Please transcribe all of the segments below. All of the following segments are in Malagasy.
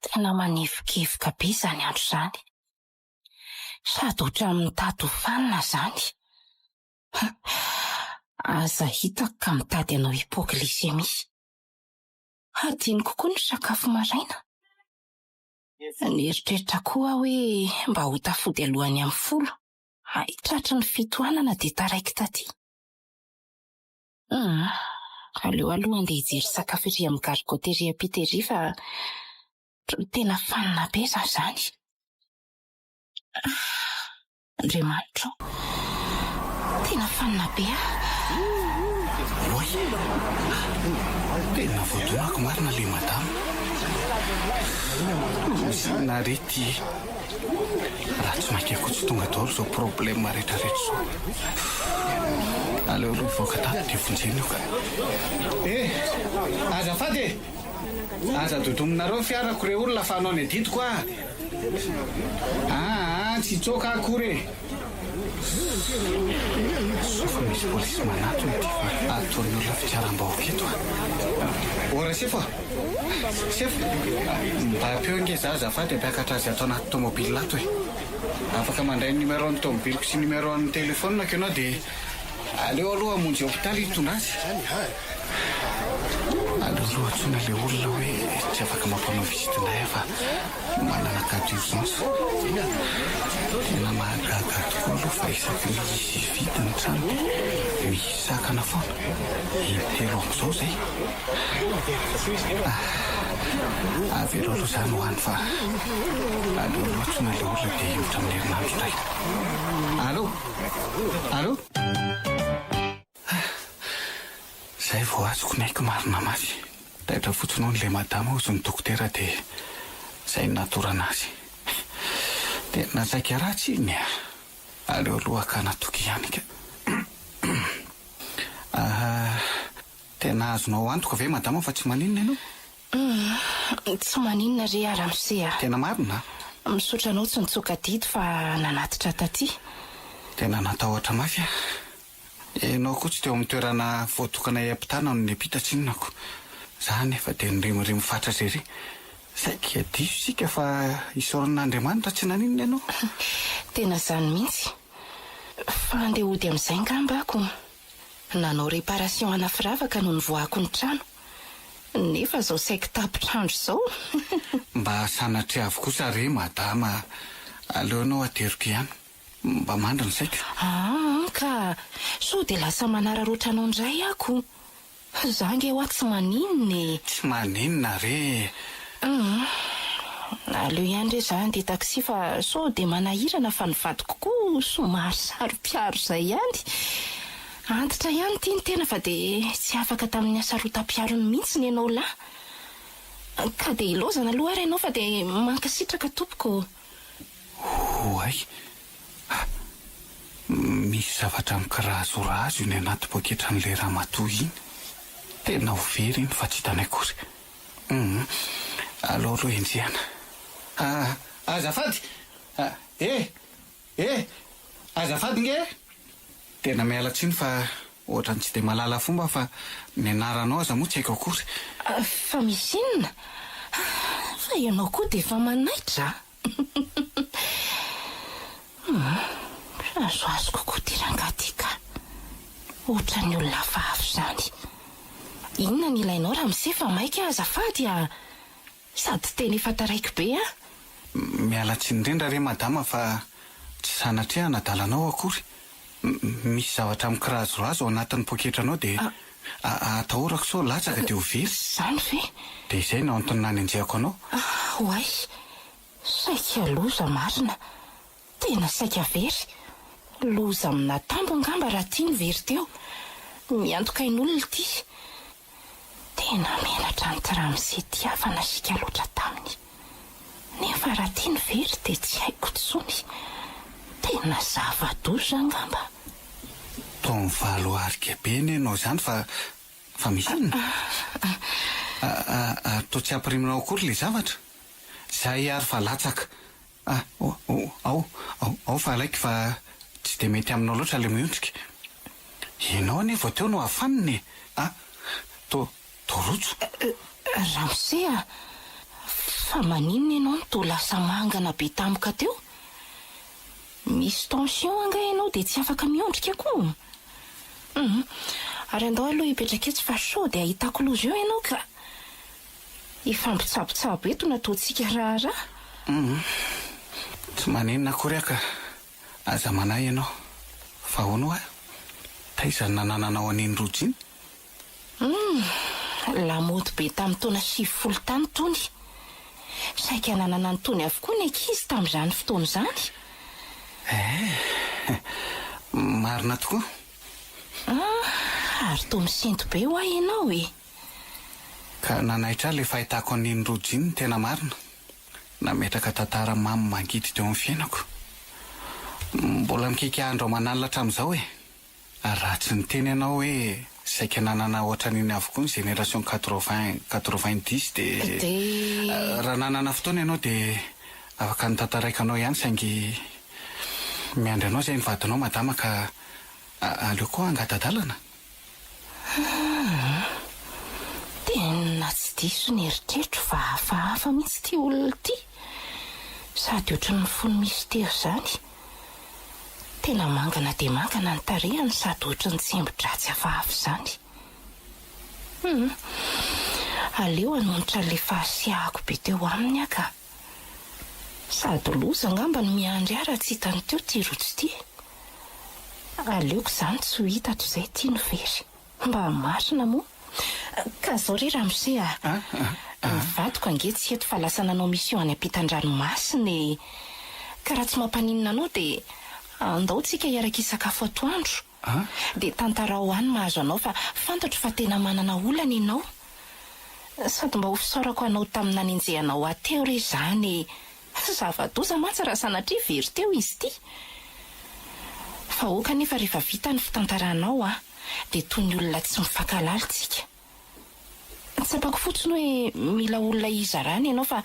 Tena manivokivoka be izany andro izany. Sady ohatran'ny tatofanina izany. Aza hitako ka mitady anao hipoglisemi. Adiny kokoa ny sakafo maraina. Nieritreritra koa hoe mba ho tafody alohany amin'ny folo. Tratry ny fitohanana dia taraiky taty. Aleo aloha andeha hijery sakafo ery amin'ny gargoteria piteria fa tena fanina be izany. Andriamanitra, tena fanina be Oi, tena voadonako marina le madama. Narety raha tsy mankeko tsy tonga daholo zao problema rehetrarehetra zao. Aleo aloha ivoaka tato dia vonjena io ka. Azafady e! Aza dodominareo fiarako re olona fa anao ny aditiko a. Tsy tsoka akory e. Sofa misy polisy manatony ty fa ataon'ny olona fitiaram-bahoaka eto a. Ora sefa. Mba peo nge za azafady ampiakatra azy atao anaty tomobile ato e. Afaka mandray ny numéro-ny tomobiliko sy numéro-ny telefonina ianao dia aleo aloha hamonjy hôpitaly hitondra azy. Aleo aloha antsona le olona hoe tsy afaka mampanao visitinay fa manana carte d'urgence. Tena mahagaga tokoa aloha fa isaky misy vity ny trano misy sakana foana. Intelo ako izao izay. Avelo aloha izany ho any fa aleo aloha antsona le olona dia hiotra amin'ny herinandro iray. Allo? Zay vao azoko naiky marina masy. Taitra fotsiny ao n'le madama ozy ny dokotera dia zay natorana azy. Tena saika ratsy iny a. Aleo aloha ka natoky ihany ka. Tena azonao antoka ve madama fa tsy maninona ianao? Tsy maninona re ara-misea. Tena marina? Misaotra anao tsy nitsoka didy fa nanatitra taty. Tena natahotra mafy a. Ianao koa tsy teo amin'ny toerana voatokana hiampitana no niampita tsinonako. Za nefa dia niremoremo fatra zery. Saika diso sika fa isaoran'Andriamanitra tsy naninona ianao. Tena izany mihitsy. Fa andeha hody amin'izay ngamba ako. Nanao réparation ana firavaka no nivoahako ny trano. Nefa zao saika tapitrandro izao. Mba sanatria avokoa sa re madama. Aleo anao ateriko ihany. Mba mandriny saika. Ka so dia lasa manararoatra anao indray ako. Za nge ho tsy maninona. Tsy maninona re. Aleo ihany re za andeha taksi fa so dia manahirana fa nivadiko koa somary sarom-piaro izay ihany. Antitra ihany ity ny tena fa dia tsy afaka tamin'ny asarotam-piarony mihitsy ny ianao lahy. Ka dia ilozana aloha ary ianao fa dia mankasitraka tompoko. Hoay. Misy zavatra mikirazorazo iny anaty poketra n'ilay ramatoa iny. Tena ho very iny fa tsy hitany akory. Aleo aloha enjehana. Azafady. Azafady nge. Tena miala tsiny fa ohatrany tsy dia malala fomba fa ny anaranao aza moa tsy haiko akory. Fa misy inona? Fa ianao koa dia efa manaitra. Azo kokoa ty rangaty ka. Ohatra ny olona vavy izany. Inona ny ilainao raha misefa maika azafady a. Sady tena efa taraiky be a. Miala tsiny indrindra re madama fa tsy sanatria nadalanao akory. Misy zavatra mikirazorazo ao anatin'ny poketranao dia atahorako sao latsaka dia ho very. Izany ve? Dia izay no antony nanenjehako anao. Hoay, saika loza marina. Tena saika very. Loza amina tambo ngamba raha tia ny very teo. Miantoka in'olona ity. Tena menatra ny tiramizay tiavana sika loatra taminy. Nefa raha tia ny very dia tsy haiko tsony. Tena zava-doza ngamba. Taony valo arika be ny ianao izany fa misy inona? Toa tsy ampiriminao akory le zavatra. Zay ary fa latsaka. Ao fa alaiky fa tsy dia mety aminao loatra le miondrika. Ianao anefa teo no hafaniny. Torotso. Ramosea, Fa maninona ianao no toa lasa mangana be tampoka teo? Misy tension anga ianao dia tsy afaka miondrika koa. Ary andao aloha hipetraka etsy fa sao dia ahitako loza eo ianao ka hifampitsabotsabo eto nataontsika raharaha. Tsy maninona akory aka. Aza manahy ianao. Fa ahoana ho taizany nanananao an'iny rojo iny? Lamody be tamin'ny taona 70 tany tony. Saika nanana nytony avokoa ny ankizy tamin'izany fotoana izany. Marina tokoa. Ary toa misento be ho ahy ianao e. Ka nanaitra le fahitako an'iny rojo iny tena marina. Nametraka tantara mamy mangidy teo amin'ny fiainako. Mbola mikika andro manalatra amin'izao e. Ratsy ny teny ianao hoe saika nanana ohatran'iny avokoa ny génération 90 dia raha nanana fotoana ianao dia afaka nitantaraikanao ihany saingy miandry anao izay ny vadinao madama ka aleo koa angadadalana. Tena tsy diso ny eritreritro fa hafahafa mihitsy ity olona ity. Sady ohatran'ny fony mistera izany. Tena mangana dia mangana ny tarehany sady ohatran'ny tsembo-dratsy hafahafa izany. Aleo hanonitra le fahasiahako be teo aminy aka. Sady loza angamba ny miandry ara tsy hitany teo ty rojo ity. Aleoko izany tsy ho hitatra izay tia no very. Mba marina moa. Ka zao ry Ramose vadiko ange tsy eto fa lasa nanao mission any ampitan-dranomasina. Ka raha tsy mampaninona anao dia andao tsika hiaraka hisakafo atoandro. Dia tantara ho any mahazo anao fa fantatro fa tena manana olana ianao. Sady mba ho fisaorako anao tamin'ny nanenjehanao ateo re izany. Zava-doza mantsy raha sanatria very teo izy ity. Fa oka nefa rehefa vita ny fitantaranao dia toy ny olona tsy mifankalala tsika. Tsapako fotsiny hoe mila olona izarany ianao fa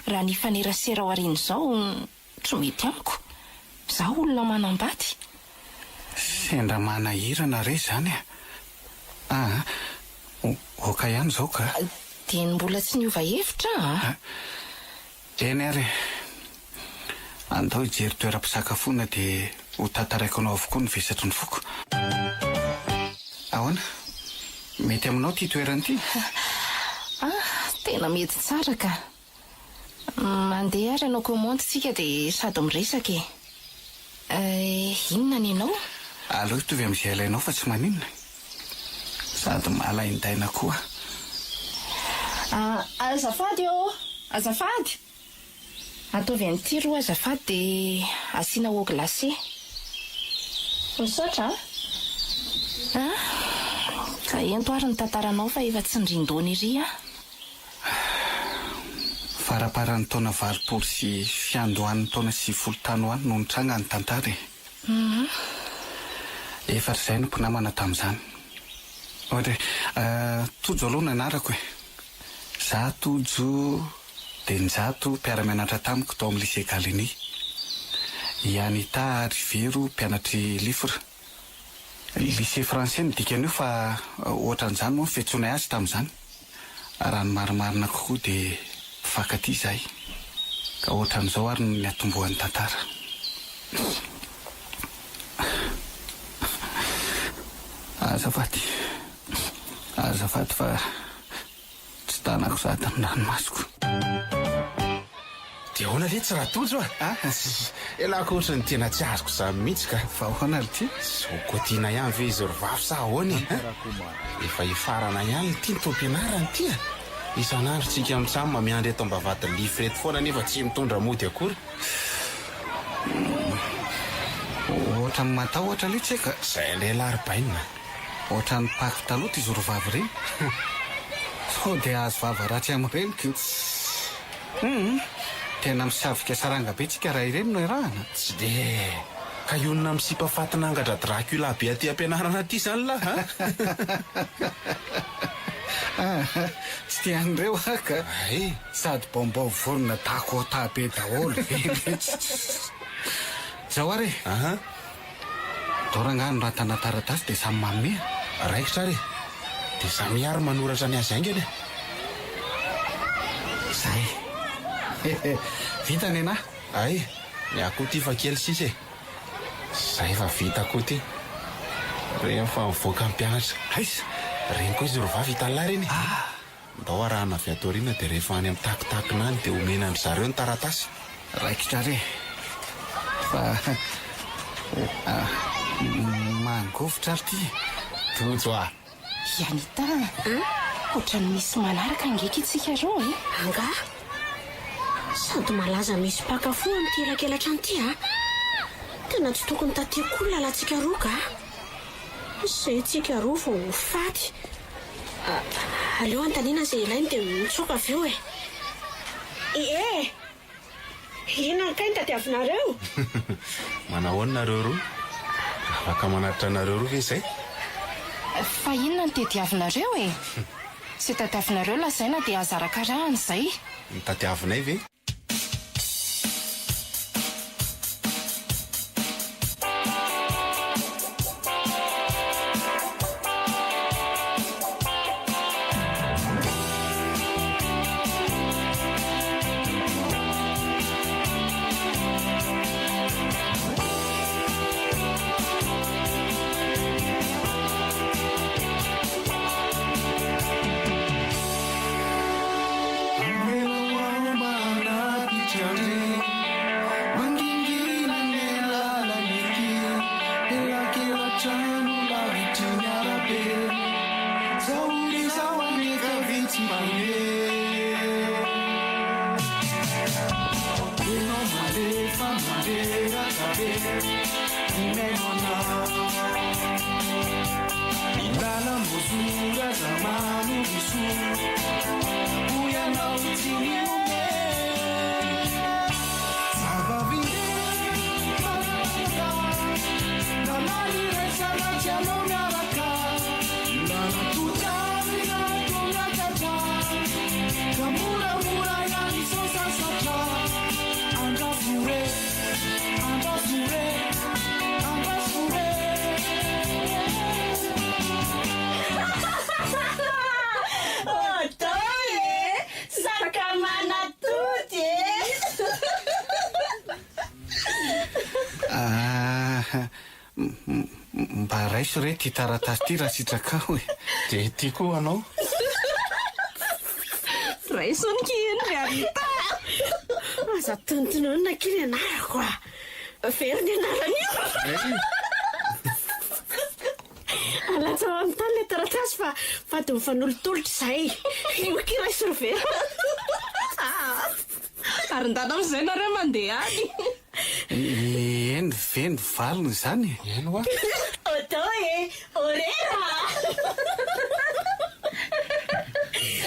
raha ny fanerasera ao aoriana izao tsy mety amiko. Zaho olona manambady. Sendra manahirana re izany oka ihany izao ka. Dia ny mbola tsy niova hevitra Eny ary andao hijery toeram-pisakafoana dia ho tantaraiko anao avokoa ny vesatry ny foko. Ahoana? Mety aminao ty toerana ity? Tena mety tsara ka. Mandeha ary anao komandytsika dia sady miresaka e. Inona ny ianao? Aleo hitovy amin'izay ilainao fa tsy maninona. Sady malaindaina koa. Azafady azafady. Ataovy an'ity roa azafady dia asiana eau glacée. Misaotra ka ento ary ny tantaranao fa efa tsy ndrindona iry Faraparan'ny taona 20 sy fiandohan'ny taona 90 tany ho any no nitranga ny tantara. Efatra izay no mpinamana tamin'izany. Ohatra Tojo aloha nanarako e. Za Tojo Denjato mpiara-mianatra tamiko tao amin'ny lycée Galiny. Anita Rivero mpianatry livre. Lycée français ny dikany io fa ohatran'izany moa fihetsonay azy tamin'izany. Raha ny marimarina kokoa dia mpifankaty izahay. Ka ohatran'izao ary ny atombohan'ny tantara. Azafady fa tsy tanako za tamin'ny ranomasoko. Dia ahoana le tsy raha Tojo elako ohatra ny tena tsy azoko za mihitsy ka. Fa ahoana ry ty? Sokotiana ihany ve izy rovavo sa ahoana efa hifarana ihany ity ny tom-pianarana ity isan'andro tsika amin'samy mamiandry eto am-bavata lifrety foana nefa tsy mitondra mody akory. Ohatra ny matahotra le tsika. Izay indray laribainina. Ohatra ny paky taloha izy rovavo reny. Sao dia azo vava ratsy amin'ireniko. Tena misavika saranga be tsika raha ireny no irahana. Tsy dia ka ionona misipa fatinangatra Dracula be aty ampianarana aty izany laha. Tsy tian'ireo aka. Sady baombao vorona Dakota be daholo. Zao ary dorangano raha tana-taratasy dia samy manome. Raikitra ary dia samy ary manoratra ny azy aingany. Zay Vita ny ana? Ay, ny akoho ty fa kely sisa e. Zay fa vita akoho ty. Rehefa mivoaka ny mpianatra. Aiza, reny koa izy rovavy hita lahy reny. Ndao arahana avy ato aoriana dia rehefa any amin'ny takotakona any dia omena an zareo ny taratasy. Raikitra re. Fa mangovitra ary ty. Tojo a. Anita, ohatrany misy manaraka angeka itsika roa e. Anga? Sady malaza misy mpakafo amin'ity elakelatra an'ity a. Tena tsy tokony tatiako lalantsika roa ka. Izay tsika roa vao faty. Aleo antaniana izay ilainy dia mitsoka avy eo e. Inona kay ny tadiavinareo? Manao nareo roa? Afaka manaritra nareo roa ve izay? Fa inona ny tadiavinareo e? Tsy tadiavinareo lazaina dia azarakarahana izay. Ny tadiavinay ve? Mba raiso re ty taratasy ty raha sitraka e. Dia ty koa anao? Raiso ny kiny ry Anita. Aza tontonona kely anarako a. Very ny anarany io. Alatsa amin'ny tany le taratasy fa fady mifanolotolotra izay. Io kiraiso ry very. Ary ndana amin'izay nareo mandeha any. Eny ve ny valony izany? Eny hoa? Otao e, orera.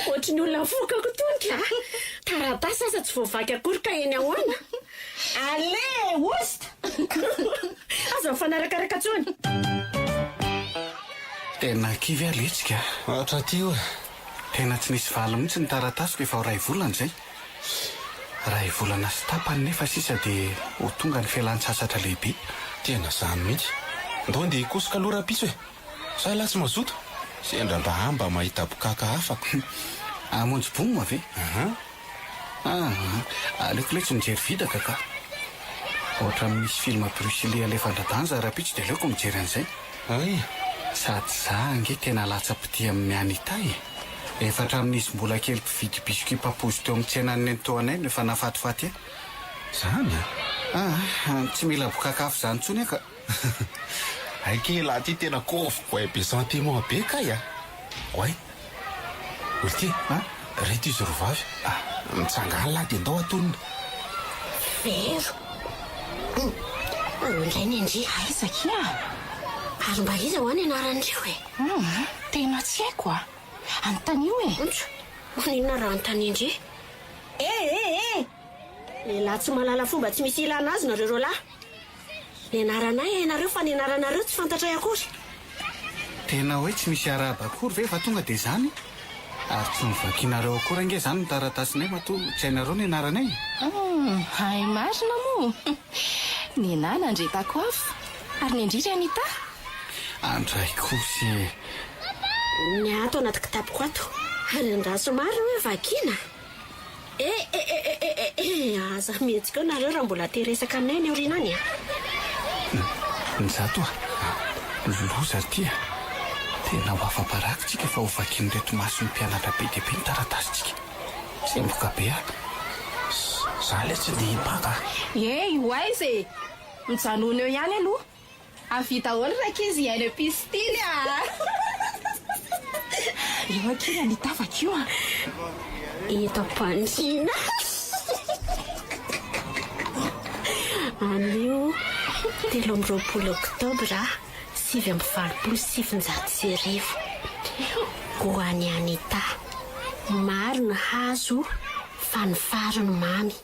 Ohatry ny olona fokako tonitra. Taratasy asa tsy voavaky akory ka eny ahoana. Ale, osta. Aza mifanarakaraka tsony. Tena kivy aletsika. Ohatra ty hoe. Tena tsy nisy valo mihitsy ny taratasiko efa ho ray volana izay. Ray volana sy tapany nefa sisa dia ho tonga ny fialan-tsasatra lehibe. Tena zany mihitsy. Ndao dia hikosoka aloha rapiso e. Sa lasy mazoto? Sendra mba hamba mahita bokaka afaka. Amonjy bomma ve? Aleoko ilay tsy mijery vidaka ka. Ohatra misy film Bruce Lee alefan-dradanja rapitsy dia aleoko mijery an'izay. Ay, Sady za ange tena latsa-pity amin'ny Anita e. Efa hatramin'izy mbola kely mpividy biscuit papozy teo amin'ny tsenan'ny antoanay no efa nafatifaty e. zany Tsy mila bokakafo zany tsony eka. Aike laha ty tena kofoko be sentiment be kay a. Oay, olo ty, reto izy rovavy. Mitsangana lahy dia ndao atonina. Vero. Ilay ny endry. Aiza kia? Ary mba iza ho any anaran'ireo e. Tena tsy haiko a. Anontany io e. Ontso, maninona raha anontany indry? Lehilahy tsy malala fomba tsy misy ilana azy nareo roalahy. Ny anaranay ianareo fa ny anaranareo tsy fantatra akory. Tena hoe tsy misy araba akory ve fa tonga dia zany. Ary tsy mivakinareo akory ange zany ny taratasinay matoa tsy hainareo ny anaranay. Hay marina moa. Ny anahy nandretako afo. Ary ny indrindra Anita? Andray kosy. Ny ato anaty kitapoko ato. Ary ndraha somary hoe vakiana. aza mihetsika eo nareo raha mbola teresaka aminay ny oriana any a. Ny zato loza tia tena ho afa-parakitsika fa hovakiany reto masony mpianatra be deabe ny taratasitsika zay moka be za le tsy dia hibaka. Ho aiza e mijanona eo ihany aloha avita holy raka izy iainy pistily eo akina ny tafaka io eto ampandrina anio 13 oktobra 727 ho any Anita. Maro ny hazo fa ny farony mamy,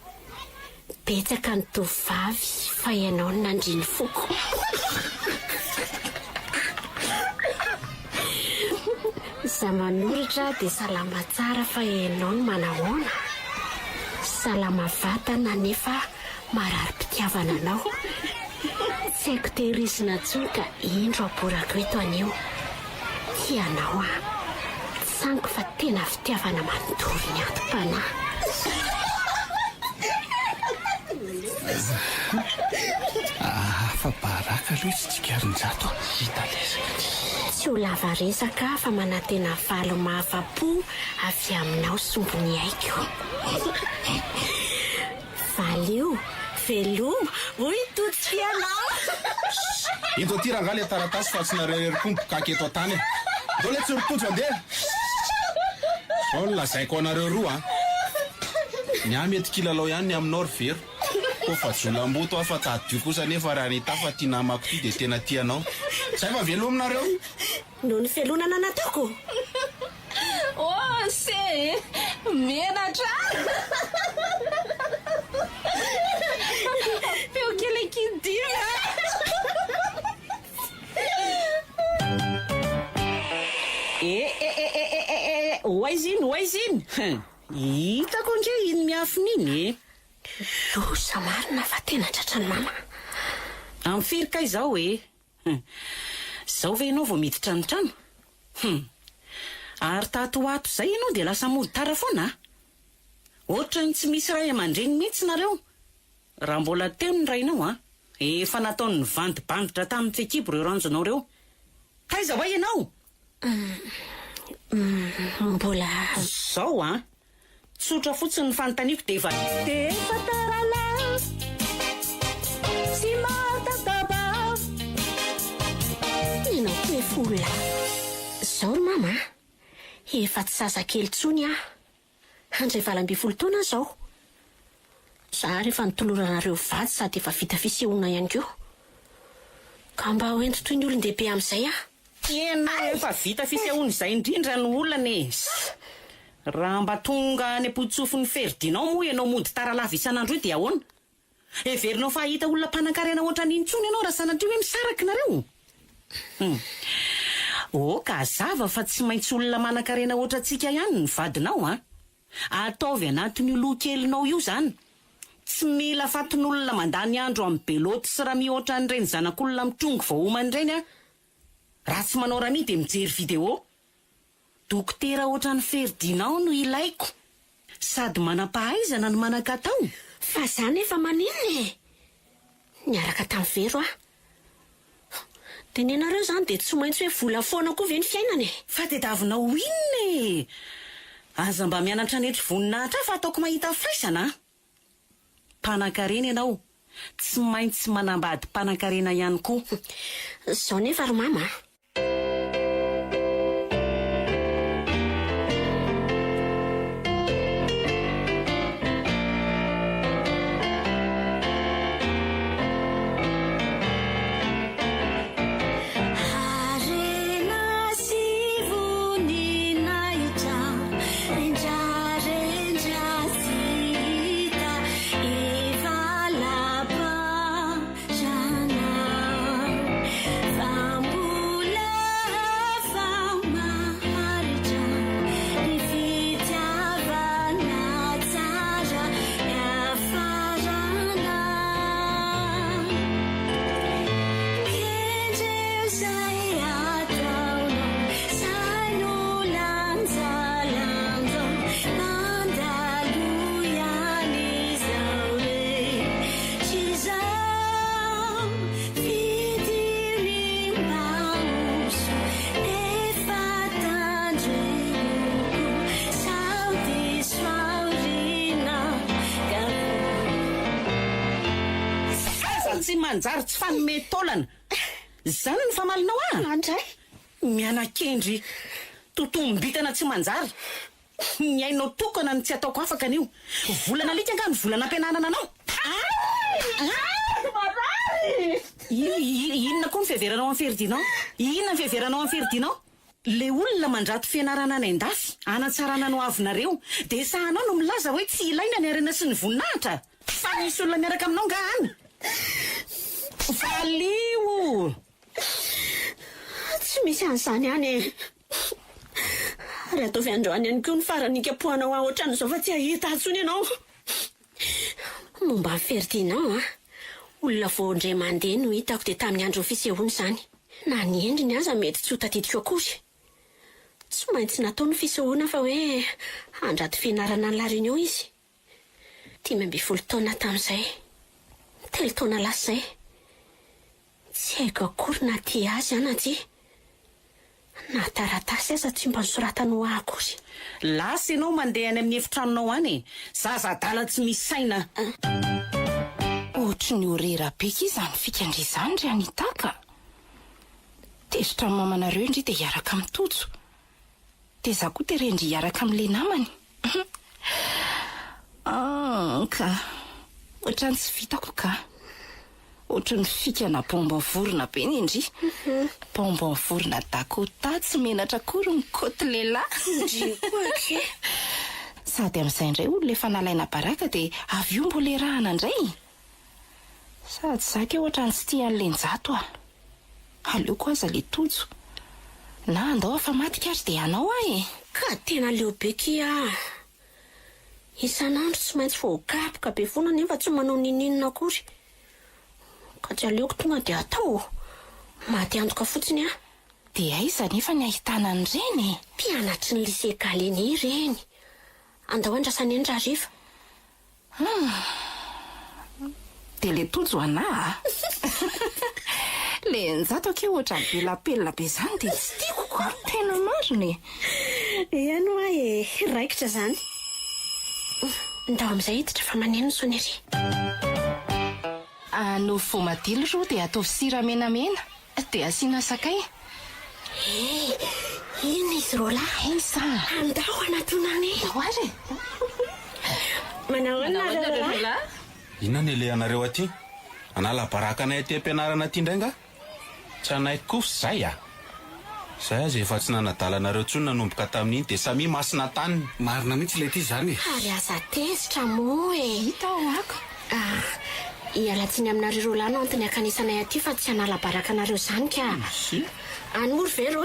betsaka ny tovavy fa ianao ny nandriny foko. Za manoratra dia salama tsara fa ianao ny manahoana. Salama vatana nefa marary mpitiavana anao. Tsy haiko tehirizina tsony ka indro aborako eto anio. Tianao sanko fa tena fitiavana manontolo ny atom-panahy. Fa baraka aloha tsy tsikarin-jato hita lesaka. Tsy ho lava resaka fa manantena valo mahafa-po avy aminao sombony aiko. Valio veloma hoy totsy fianao. Eto ty raha le taratasy fa tsy narerery-kombo kaky eto an-tany. Ndao le tsy rotojo andeha. Sao ny lazaiko anareo roa ny mety kilalao ihany ny aminao ry vero. Kofa jolam-boto afa tadio kosa nefa raha Anita fa tia namako ty dia tena tianao. Zay fa velo aminareo. Noho ny felonana nataoko. se menatra peo kely kidina. Oaiziny hitako ndre iny miafin'iny losa marina fa tena tratrany mama amin'ny firika izao zao ve ianao vao miditra ny trano ary tatoato zay ianao dia lasa mody tara foana ohatra ny tsy misy ray aman-dreny mihitsy nareo raha mbola teo ny rainao efa nataon'ny vandy-banditra tamin'ny fekibo reo ranjonao reo taiza hoa ianao mbola zao tsotra fotsiny ny fanontaniako dia efa tarala sy matataba inao koe fola zao ry mama efa tsy zazakely tsony handray 20 taona zao za rehefa nitoloranareo vady sady efa vita fisehoana ihany keo ka mba hoento toy ny olon-dehibe amin'izay tena efa vita fisehoana izay indrindra ny olana raha mba tonga any ampoditsofony Ferdinand moa ianao mody taralava isan'andro dia ahoana everinao fa hahita olona mpanankarena ohatra n'intsony ianao raha sanatria hoe misaraky nareo ka zava fa tsy maintsy olona manankarena ohatra antsika ihany ny vadinao ataovy anatin'io loha kelinao io zany tsy mila fatin'olona mandany andro amin'ny beloty sy raha mihoatra an'ireny zanak'olona mitrongo vao homan'ireny raha tsy manao raha mi dia mijery video dokotera ohatra ny Ferdinand no ilaiko sady manam-pahaizana ny manan-katao fa zany efa maninona niaraka tamin'ny vero tenenareo zany dia tsy maintsy hoe vola foana koa ve ny fiainana fa tediavinao inona aza mba mianatra netry voninahitra fa ataoko mahita faisana mpanan-karena ianao tsy maintsy manambady mpanan-karena ihany koa zao nefa ry mama Bamboo tsy manjary tsy fanome taolana zany ny famalinao andray mianakendry totombitana tsy manjary ny ainao tokana ny tsy ataoko afaka an'io volana alika nga ny volana ampiananana anao inona koa ny fiheveranao amin'ny Ferdinand? Inona ny fiheveranao amin'ny Ferdinand? Le olona mandrato fianarana any an-dafy anatsarana no avinareo dia sahanao no milaza hoe tsy ilaina ny arena sy ny voninahitra fa nisy olona miaraka aminao nga any valio tsy misy an'izany any ary ataovy androany ihany koa ny faranika-poanao aho ohatran'izao fa tsy ahita antsony ianao momba ny Ferdinand olona voandray mandeha no hitako dia tamin'ny andro fisehoana izany na ny endriny aza mety tsy ho tadidiko akory tsy maintsy natao ny fisehoana fa hoe andrato fianarana ny La Réunion izy 12 taona tamin'izay 3 taona lasa izay tsy haiko akory na ty azy ana ty na taratasy aza tsy mba nisoratany ho akory lasa ianao mandeha any amin'ny efitranonao any zaza-dala tsy misy saina ohatra ny orera-beka izany fikandrizany ry anitaka tezitra ny mamanareo indry dia hiaraka mitojo dia za koa terendry hiaraka amin'le namany ka ohatra ny tsy vitako ka ohatra ny fikana bonbon vorona be ny indry bonbon vorona Dakota tsy menatra akory ny koty lehilahy sady amin'izay indray olona efa nalaina baraka dia avy io mbola erahana indray sady zaka ohatra ny tsy tia an'lenjato aleoko aza le tojo na andao afa matika azy dia anao ka tena leo beky isan'andro tsy maintsy voakapoka be foana nefa tsy manao nininona akory ka tsy aleoko tonga dia atao maty antoka fotsiny dia aiza nefa ny ahitana an'ireny mpianatry ny lycée Galeny ireny andao andrasany endra hariva dia le tojo ana le njato ake ohatra ny belapelina be zany dia tsy tiako ko tena mariny iano raikitra zany ndao amin'izay hiditra fa maneno ny sonery no voamadilo roa dia ataovy sira menamena dia asiana sakay ina izy rola isa andao anatonany ary manao anareo inona ny le anareo aty anala baraka anay aty ampianarana aty indray nga tsy anaiko kosa zay zay aza efa tsy nanadalanareo tsony nanomboka tamin'iny dia samy masina tany marina mihitsy le ty zany ary aza tezitra mo hita ao ako hialatsiny aminareo rola no antony akanisanay aty fa tsy anala baraka anareo zany ka anory vero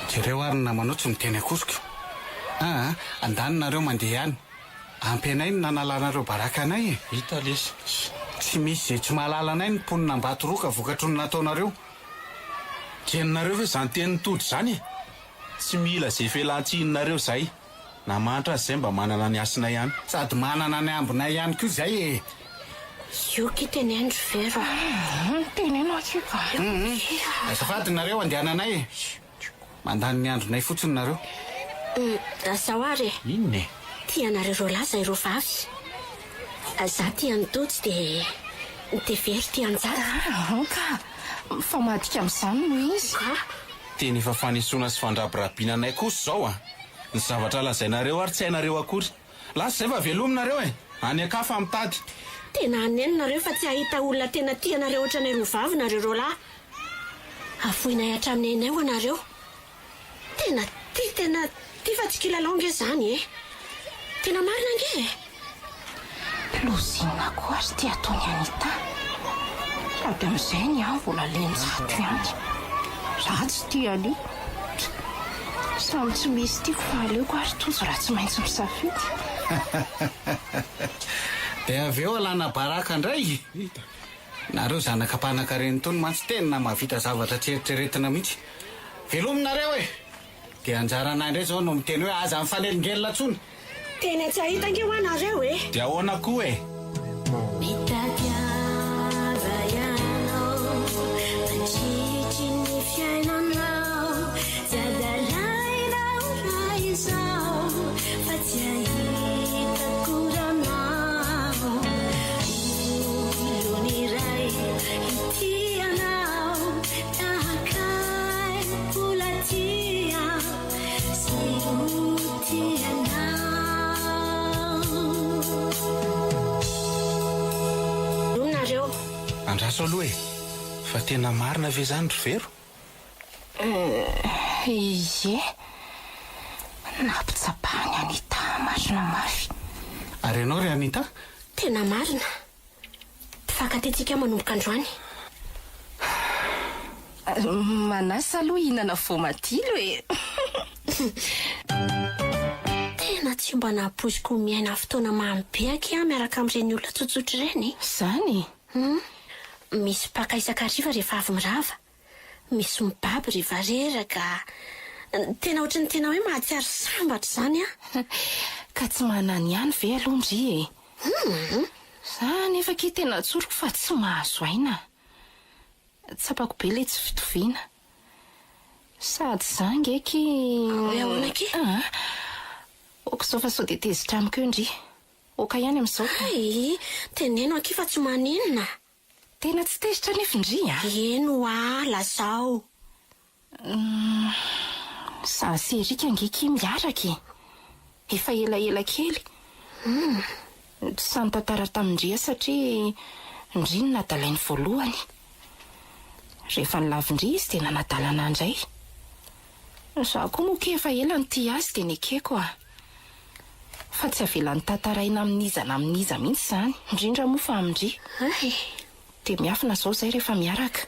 jereo ary namanao tsy miteny akosiko andaninareo mandeha ihany ampy anay ny nanalanareo baraka anay hita lesy tsy misy zay tsy mahalala anay ny mponina mbato roka vokatro ny nataonareo keninareo hoe zany teny todo zany tsy mila zay felantsininareo zay na mantra azy zay mba manana ny asina ihany sady manana ny ambonay ihany koa zay io ki tenendro vero tenenao akeka azafady nareo andehananay mandany ny andronay fotsiny nareo zao ary inona tianareo rolaza ireo vavy za tia nitotsy dia very tia anjara ka famadika amin'izany no izy teny efa fanisona sy fandrabirabiana anay kosa zao ny zavatra lazainareo ary tsy hainareo akory lasa zay fa velominareo any akafa mitady tena anenonareo fa tsy ahita olona tena tianareo ohatranay roa vavy nareo rola avoinay hatraminay anay ho anareo tena ty fa tsy kilalonge zany tena marina ange lozina ko azy ty ataony anita sady amin'izay ny aho mbola lenjato ihany ratsy ty ali samy tsy misy tiako fa aleoko ary tojo raha tsy maintsy misafidy dia avy eo alana baraka indray nareo zanakam-panan-kareny tony mantsy tenina mahavita zavatra tseritreretina mihitsy velominareo dia anjaranay indray zao no miteny hoe aza mifanelingelona tsony tena tsy ahitanga ho anareo dia ahoana koa andraso aloha e fa tena marina ve zany ry vero? Izy nampitsapahany Anita masina mafy. Ary ianao ry Anita? Tena marina. Mpifankatetitsika manomboka androany. Manasa aloha hihinana voamadilo e. Tena tsy mba nahaposiko miaina fotoana mamy be aky miaraka amin'ireny olona tsotsotra ireny. Zany? Misy paka isakariva rehefa avy mirava, misy mibaby rehefa reraka. Tena ohatrany tena hoe mahatsiaro sambatra zany a. Ka tsy manany ihany ve alondry e? Zany efa ke tena tsoroko fa tsy mahazo aina. Tsapako be le tsy fitoviana. Sady zangy eky. Hoe ahoana ke? Oko zao fa sao dia tezitra amiko eo ndry. Oka ihany amin'izao. Ay, teneno aky fa tsy maninona. Tena tsy tezitra nefa ndry a? Eno lazao. Za sy Erika angeky miaraka e. Efa elaela kely. Samy tantara tamindria satria ndry no nadalainy voalohany. Rehefa nilavindry izy dia nanadalana andray. Za koa moa ke efa ela ny azy dia nekeko a. Fa tsy avelan'ny tantaraina amin'izana mihitsy zany, indrindra moa fa amindry. Dia miafina zao zay rehefa miaraka.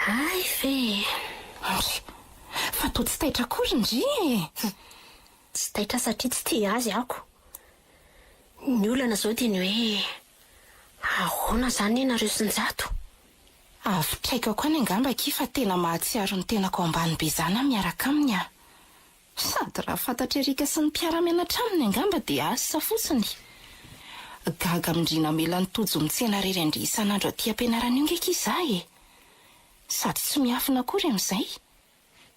Ay ve. Fa to tsy taitra akory ndry e. Tsy taitra satria tsy tia azy ako. Ny olana zao dia ny hoe ahoana zany ianareo sinjato. Avitraika koa ny angamba ki fa tena mahatsiaro ny tenako ambany be zana miaraka aminy a. Sady raha fantatra Erika sy ny mpiara-mianatra aminy angamba dia asa fotsiny. Gaga mindrina mela ny tojo mitsena rery andry isan'andro aty am-pianarana io ngeky izaho e. Sady tsy miafina akory amin'izay.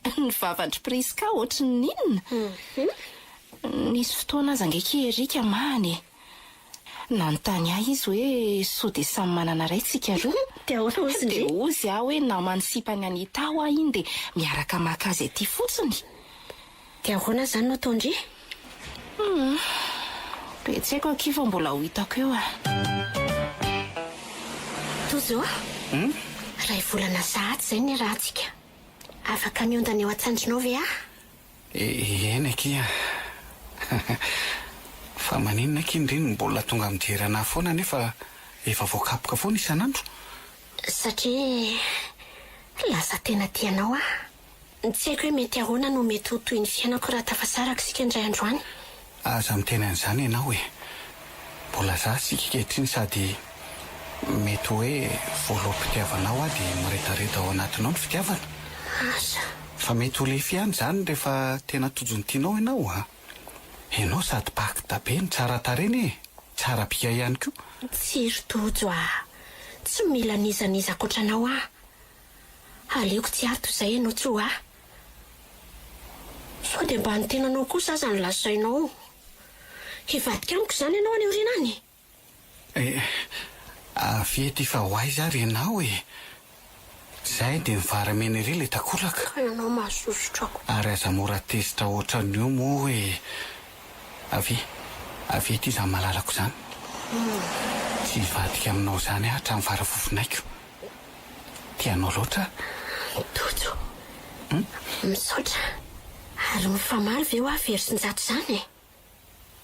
Ny vavandry Priska ohatry ny ninona. Nisy fotoana aza ngeky Erika mahany e. Nanontany ahy izy hoe sao dia samy manana ray tsika roa. Dia ahoana ozy ndry? Dia ozy aho hoe namany sipany Anita aho aho iny dia miaraka maka azy aty fotsiny. Dia ahoana zany no atao ndry? Dia tsy haiko aky fa mbola ho hitako eo a. Tozo a? Ray volana zahaty zay ny rahantsika. Afaka miondana eo an-tsandrinao ve a? Eny akia. Fa maninona aky indriny mbola tonga mijerana foana nefa efa voakapoka foana isan'andro. Satria lasa tena tianao a. Tsy haiko hoe mety ahoana no mety ho toy ny fiainako raha tafasaraka sika indray androany. Aza miteny an'izany ianao e. Mbola za sika kehitriny sady mety hoe voaloham-pitiavanao a dia miretareta ao anatinao ny fitiavana. Asa. Fa mety ho lefy ihany zany rehefa tena tojony tianao ianao a. Ianao sady pakita be ny tsara tareny e. Tsara bika ihany koa. Tsy ry tojo a. Tsy mila nizaniza koatranao a. Aleoko tsy ato izay ianao tro a. Sao dia mba ny tenanao kosa aza ny lasainao. Hivadika amiko zany ianao any aoriana any. Avety fa ho aiza ary ianao e. Zay dia mivaramena ery le takolaka. Ka ianao mahasosotrako. Ary aza mora tezitra ohatran'io moa hoe avety izany malalako zany. Tsy hivadika aminao zany aho hatramin'ny varavovonaiko. Tianao loatra? Tojo. Misaotra. Ary mifamaly ve ho a very sinjato zany e?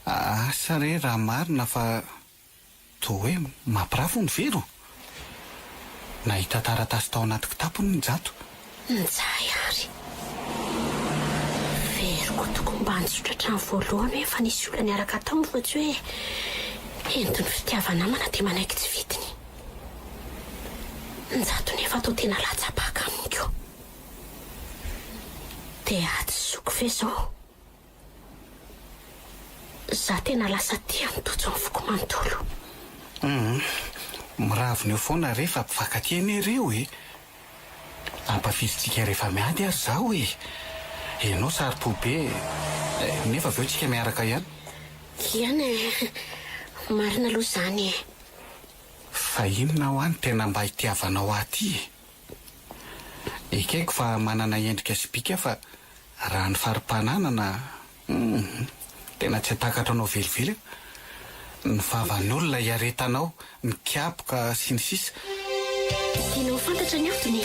Asa re raha marina fa toa hoe mampiravo ny vero. Nahita taratasy tao anaty kitapony ny jato. Nizay ary. Veriko toko mba nitsotra ny voalohany hoe fa nisy olona niaraka tamiko fa tsy hoe entony fitiavanamana dia manaiky tsy vitiny. Njato nefa tao tena latsapaka aminiko. Dia atsoko ve zao? Za tena lasa tia mitojo ny foko manontolo. Miraviny eo foana rehefa mpifakaty ireo e. Ampafizitsika rehefa miady ary zaho e. Ianao sary-po be nefa avy eo tsika miaraka ihany. Iany marina aloha zany e. Fa inona ho any tena mba hitiavanao aty e. Ekeko fa manana endrika sy bika fa raha ny fari-pananana tena tsy atakatra anao velively. Ny vavan'olona iaretanao, ny kiapoka sy ny sisa. tianao fantatra ny antony.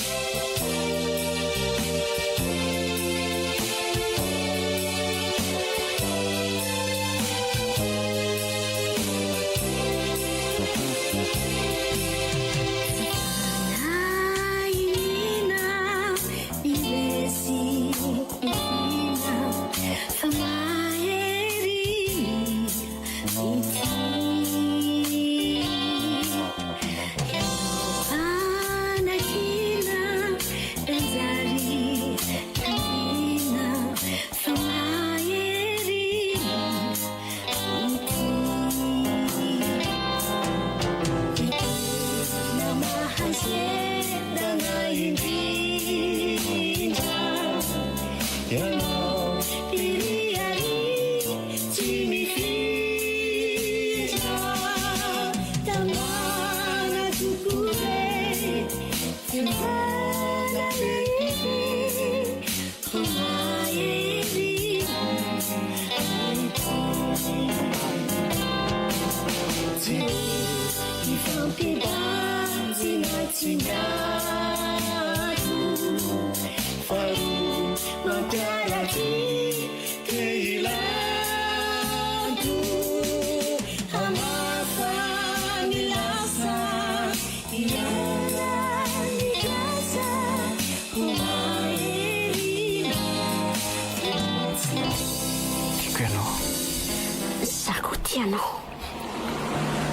Tianao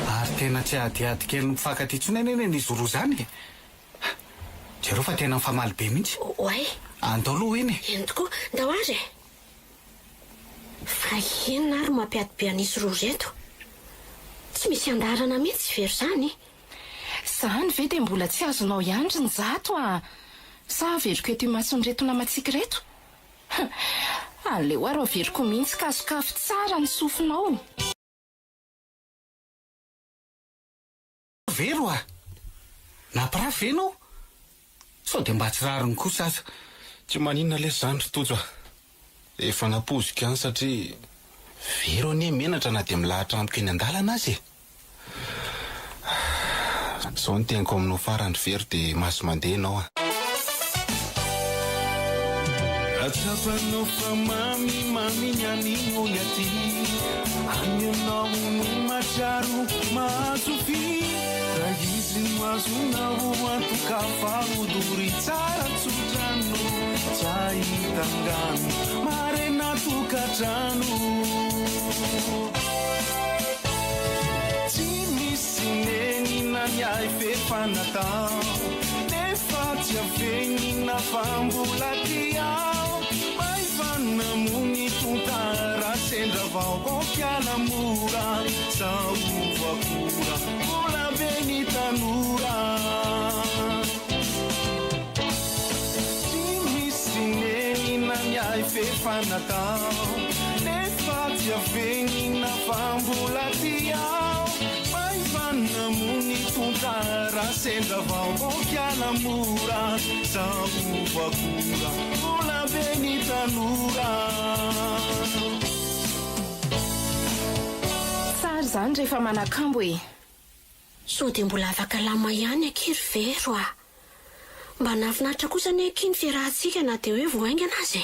ary tena tsy adiady kely mifankaty tsonany eny ny zoro zany. Jereo fa tena mifamaly be mihitsy. oay andao aloha eny. eny tokoa ndao azy fa enina ary mampiady be anisy roa reto, tsy misy andarana mihitsy very zany. Zany ve dia mbola tsy azonao iandry ny zato sa veriko eto imason'reto namatsiky reto? Aleo ary averiko mihitsy kasokafo tsara ny sofinao. Vero napirafy venao sao dia mba tsy rariny kosa aza. Tsy maninona le zandry tojo efa napozika any satria vero anie menatra na dia milahatra amiko eny andalana azy. Zao ny tenako aminao farandry vero dia maso mandeha ianao Atsapanao fa mami ny aningony aty anionao no matsaro mahazo fi raha izy no azonao antoka fahodory tsara tsotrano tsahitangano marena tokatrano tsy misy nenina miay fefanatao nefa tsy avenina fambola tiao namuni tuntara sendra vaoko kiala mura sauvakura ola beni tanura timisine na nyai fefanatao nefa tia veni na fambula tiao namuni tuntara sendra vaoko kiala mura sauvakura ola beni tanura. Tsara zany rehefa manakambo so dia mbola afaka lama ihany akiry vero mba nafinaritra kosa ny akiny fiarahantsika na dia hoe voaingana azy.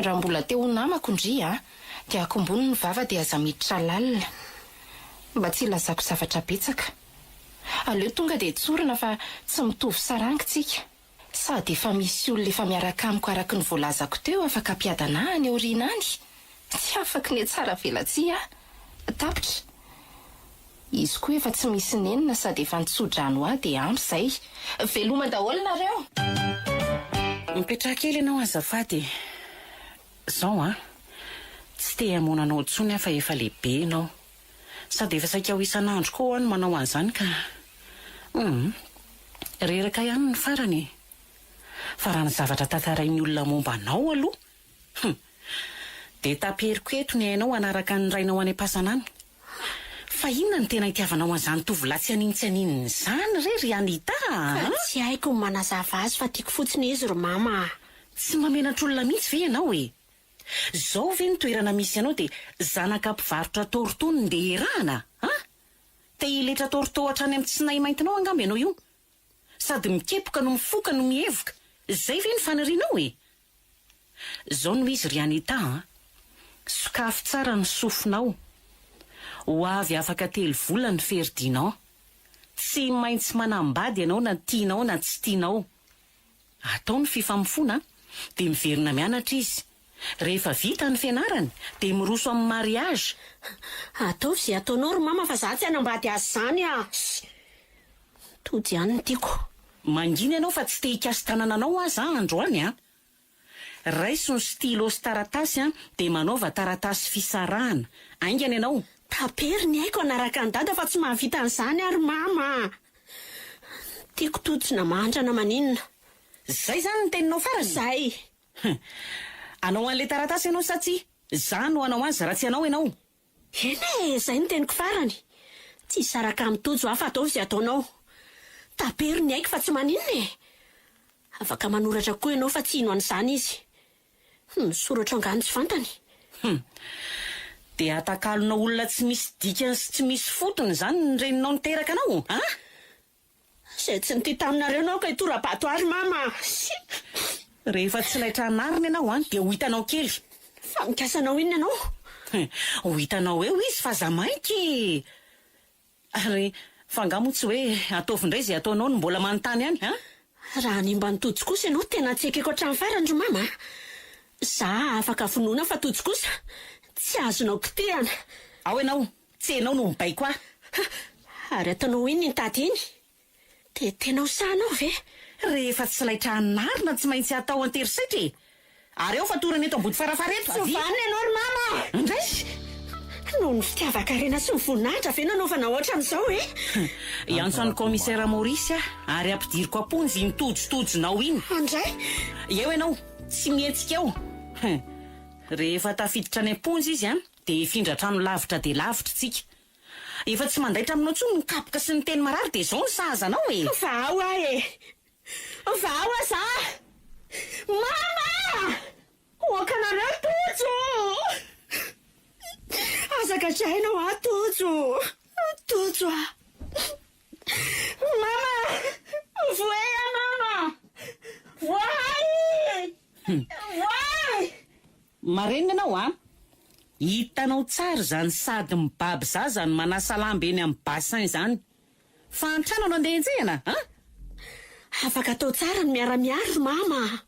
Raha mbola teo namako ndry dia akombony ny vava dia aza miditra lalina mba tsy ilazako zavatra betsaka. Aleo tonga dia tsorina fa tsy mitovy sarangitsika sady efa misy olona efa miaraka amiko araka ny voalazako teo afaka ampiadana any aoriana any. Tsy afaka ny tsara velatsia tapitra izy koa efa tsy misy nenina sady efa nitsodrano dia ampy izay veloma daholo nareo. Mipetraha kely ianao azafady. Zao tsy te hamonanao intsony fa efa lehibe ianao sady efa saika ho isan'andro koa no manao an'izany ka reraka ihany ny farany fa raha ny zavatra tantarain'ny olona momba anao aloha dia taperiko eto ny hainao anaraka ny rainao any am-pasana any. Fa inona ny tena itiavanao an'izany tovolahy tsy anintsy izany ry Anita? Tsy haiko ny manazava azy fa tiako fotsiny izy ro mama. Tsy mamenatra olona mihitsy ve ianao Zao ve ny toerana misy ianao dia zanaka mpivarotra torotony ndeha erahana te iletra torotô hatrany amin'ny tsinay maintinao angamba ianao io? sady mikepoka no mifoka no mihevoka. Zay ve ny fanarianao e? Zao no izy ry Anita, sokafy tsara ny sofinao. Ho avy afaka 3 volana Ferdinand. Tsy maintsy manambady ianao na tianao na tsy tianao. Atao ny fifamofona dia miverina mianatra izy. Rehefa vita ny fianarany dia miroso amin'ny mariage. Atao izay ataonao ry mama fa za tsy hanambady azy zany a. Tody ihany ny tiako. Mangina ianao fa tsy te hikasy tanananao aza androany a. Raiso ny stylo sy taratasy a dia manaova taratasy fisarahana. Aingana ianao. Tapery ny haiko anaraka ny dada fa tsy mahavita an'izany ary mama. Tiako totsina mandrana maninona. Zay zany ny teninao farany. Zay. Anao an'le taratasy ianao sa tsy? Za no anao azy raha tsy anao ianao. Eny zay ny teniko farany. Tsy saraka amin'ny tojo hafa atao izay ataonao. Tapery ny haiko fa tsy maninona e. Afaka manoratra koa ianao fa tsy ino an'izany izy. Misoratra angano tsy fantany. Dia atakalona olona tsy misy dikany sy tsy misy fotony zany ny reninao niteraka anao, ha? Zay tsy nity taminareo anao ka hitorabato ary mama. Rehefa tsy laitra anariny ianao dia ho hitanao kely. Fa mikasanao inona ianao? Ho hitanao eo izy fa za mainky. Ary fangamo tsy hoe ataovindray izay ataonao no mbola manontany ihany, ha? Raha nimba ny tojo kosa ianao tena tsekeko hatramin'ny farany ry mama. Za afaka vonoina fa tojo kosa tsy azonao kitehana. Ao ianao, tsy ianao no mibay koa. Ary ataonao iny ny tady iny? Tetenao sanao ve? Rehefa tsy laitra anarina tsy maintsy atao anterisaitra e. Ary eo fatorana eto ambody farafareto. Tsy vanina ianao ry mama. Andray? Noho ny fitiava-karena sy ny voninahitra ve nanaovana ohatran'izao e? Iantso an'ny commissaire Maurice ary ampidiriko amponjy iny tojotojonao iny. Andray? Eo ianao, tsy mihetsika eo. Rehefa tafiditra any amponjy izy dia hifindra trano lavitra dia lavitra tsika. Efa tsy mandaitra aminao tsony ny kapoka sy ny teny marary dia zao ny sahazanao e. Vao aho e. Vao aho za. Mama! Oakanareo tojo! Azaka trainao a tojo. Tojo a. Mama! Voeia mama! Voai! Voai! Marenina ianao a? Hitanao tsara zany sady mibaby zaza ny manasa lamba eny amin'ny bassin zany. Fa antrano no andeha enjehana, ha? Afaka atao tsara ny miara-miaro mama.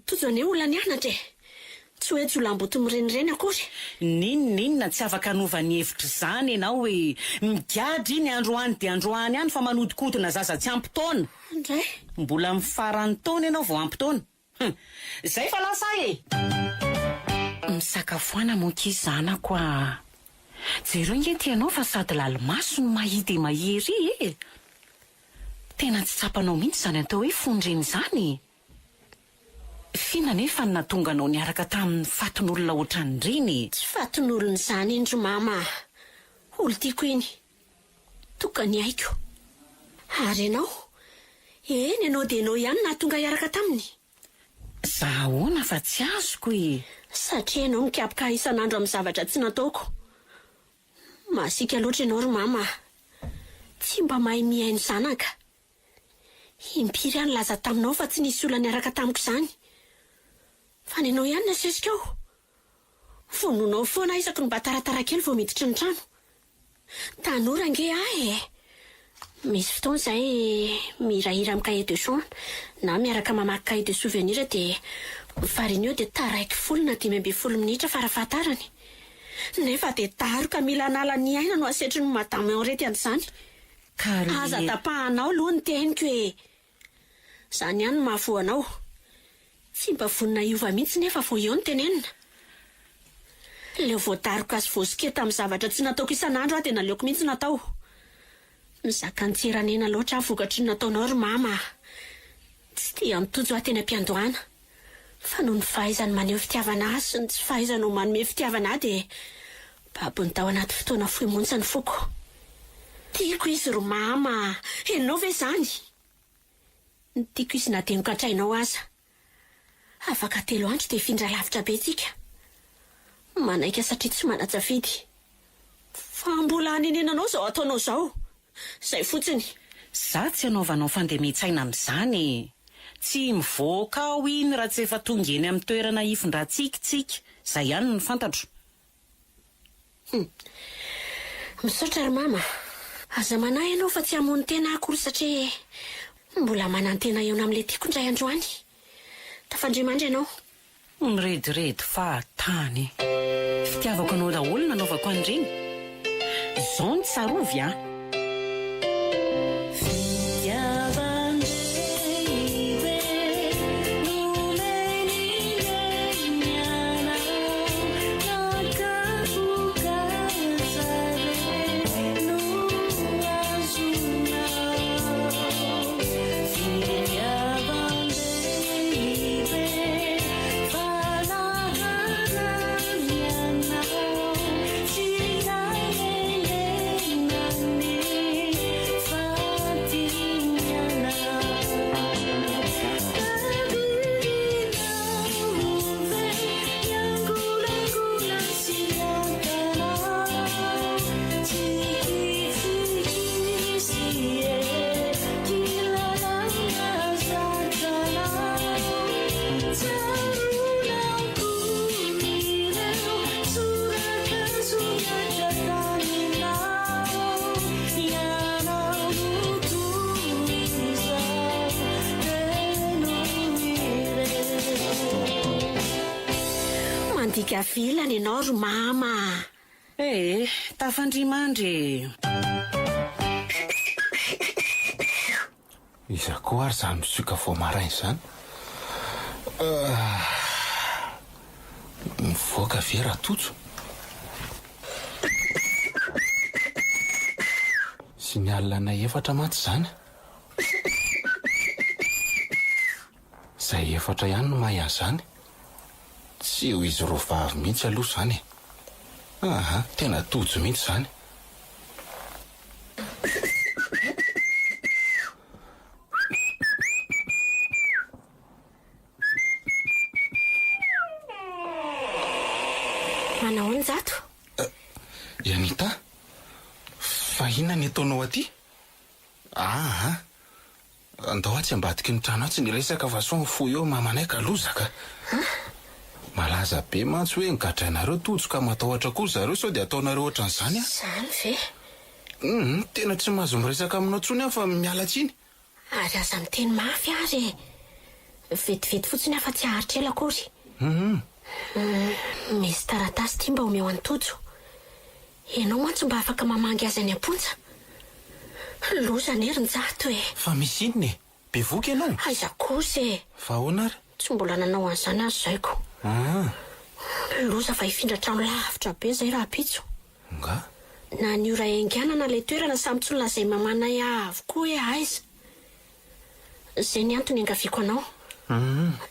Tojo ane olona nianatra e. Tsy hoe jolamboto mirenireny akory. Ninona tsy afaka anova ny hevitra zany ianao hoe migadry iny androany dia androany ihany fa manodikodina zaza tsy ampy-taona. Andray? Mbola mifarany taona ianao vao ampy-taona. Zay fa lasa e. Misakafoana moa izy zanako a. Jereo ngety ianao fa sady lalimaso no mahity mahery e. Tena tsy tsapanao mihitsy zany atao hoe fondreny zany. Fina nefa ny natonga anao niaraka tamin'ny fatin'olona ohatran'ireny. Tsy fatin'olona izany indro mama. Olo tiako iny. Tokany haiko. Ary ianao? Eny ianao dia ianao ihany nahatonga hiaraka taminy. Zahoana fa tsy azoko e. Satria ianao mikapoka isan'andro amin'ny zavatra tsy nataoko. Masika loatra ianao ry mama. Tsy mba mahay mihaino zanaka. Impiry ihany laza taminao fa tsy nisy olona niaraka tamiko izany. Fa ny ianao ihany nasesika ao. Vononao foana isako ny mba taratara kely vao miditra ny trano. Tanora ange e. Misy fotoana izay mihirahira amin'ny cahier de chant na miaraka mamaky cahier de souvenir dia farinio dia taraiky folona 15 minitra farafahatarany. Nefa dia taroka mila anala ny aina no asetry ny madame Henriette an'izany. Aza tapahanao aloha ny teniko e. Zany ihany no mahavoanao. Tsy mba vonina iova mihitsy nefa vao eo ny tenenina. Leo voataroka sy voasiketa amin'ny zavatra tsy nataoko isan'andro dia naleoko mihitsy natao. Mizaka ny tsiranena loatra vokatry ny nataonao ry mama. Tsy tia mitojo aho teny am-piandohana. Fa noho ny fahaizany maneho fitiavana sy ny tsy fahaizany manome fitiavana dia babony tao anaty fotoana fohimontsy ny foko. Tiako izy ry mama. Henonao ve zany? Tiako izy na dia nokatrainao aza. Afaka 3 andro dia hifindra lavitra be tsika. Manaika satria tsy mana-tsafidy. Fa mbola hanenenanao zao ataonao zao. Zay fotsiny. za tsy anaovanao fandemetsina amin'izany tsy mivoaka ao iny raha tsy efa tonga eny amin'ny toerana ifindra-tsikitsiky zay ihany ny fantatro. Misaotra ry mama, aza manahy ianao fa tsy hamono tena akory satria mbola manantena eo amin'ilay tiako indray androany. Tafandrimandry ianao. Mirediredy fahatany. Fitiavako anao daholo nanaovako an'ireny. Izao ny tsarovy a. Mandika vilany ianao ry mama. Tafandrimandry. Iza koa ary zany misoka vao maraina izany. Mivoaka vera totso. Sy ny alina efatra maty izany. Zay efatra ihany no mahay an'izany. Tsy ho izy roa vavy mihitsy aloha izany. Tena tojo mihitsy izany. Manao ny zato? Anita, fa inona ny ataonao aty? Andao atsy ambadiky ny trano atsy niresaka fa so fo eo mamanay ka lozaka. Malaza be mantsy hoe nigadrainareo tojo ka matahotra koa zareo sao dia ataonareo ohatran'izany a. Zany ve? Tena tsy mahazo miresaka aminao tsony aho fa miala tsiny. Ary aza miteny mafy ary. Vetivety fotsiny afa tsy aharitra ela akory. Misy taratasy ty mba omeo antojo. Ianao mantsy mba afaka mamangy azy any amponja. Loza nery ny zato e. Fa misy inona e? Bevoka ianao? Aiza kosa e. Fa ahoana ary? Tsy mbola nanao an'izany azy zaiko. Loza fa hifindra trano lavitra be zay raha pitso. Nga? Na ny ora hainganana ilay toerana samy tsy nolazay mamanay avokoa hoe aiza. Zay ny antony angaviako anao.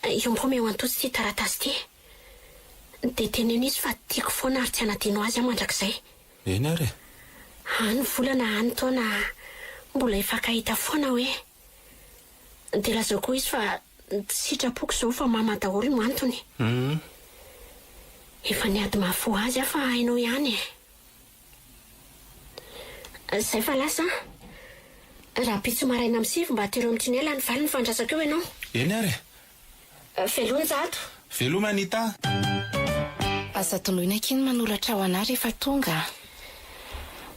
Io mbo omeo antojo ty taratasy ty. Dia teneno izy fa tiako foana ary tsy anadino azy aho mandrakizay. Eny ary? Any volana any taona mbola hifankahita foana hoe. Dia lazao koa izy fa tsy sitrapoko izao fa mama daholo no antony. Efa niady mahafo azy aho fa hainao ihany e. Zay fa lasa raha pitso maraina amin'ny sivy mba atereo amitrinela ny valy ny fandrasaka eo ianao. Eny ary? Velony zato. Veloma Anita. Aza toloina kiny manoratra ho ana rehefa tonga.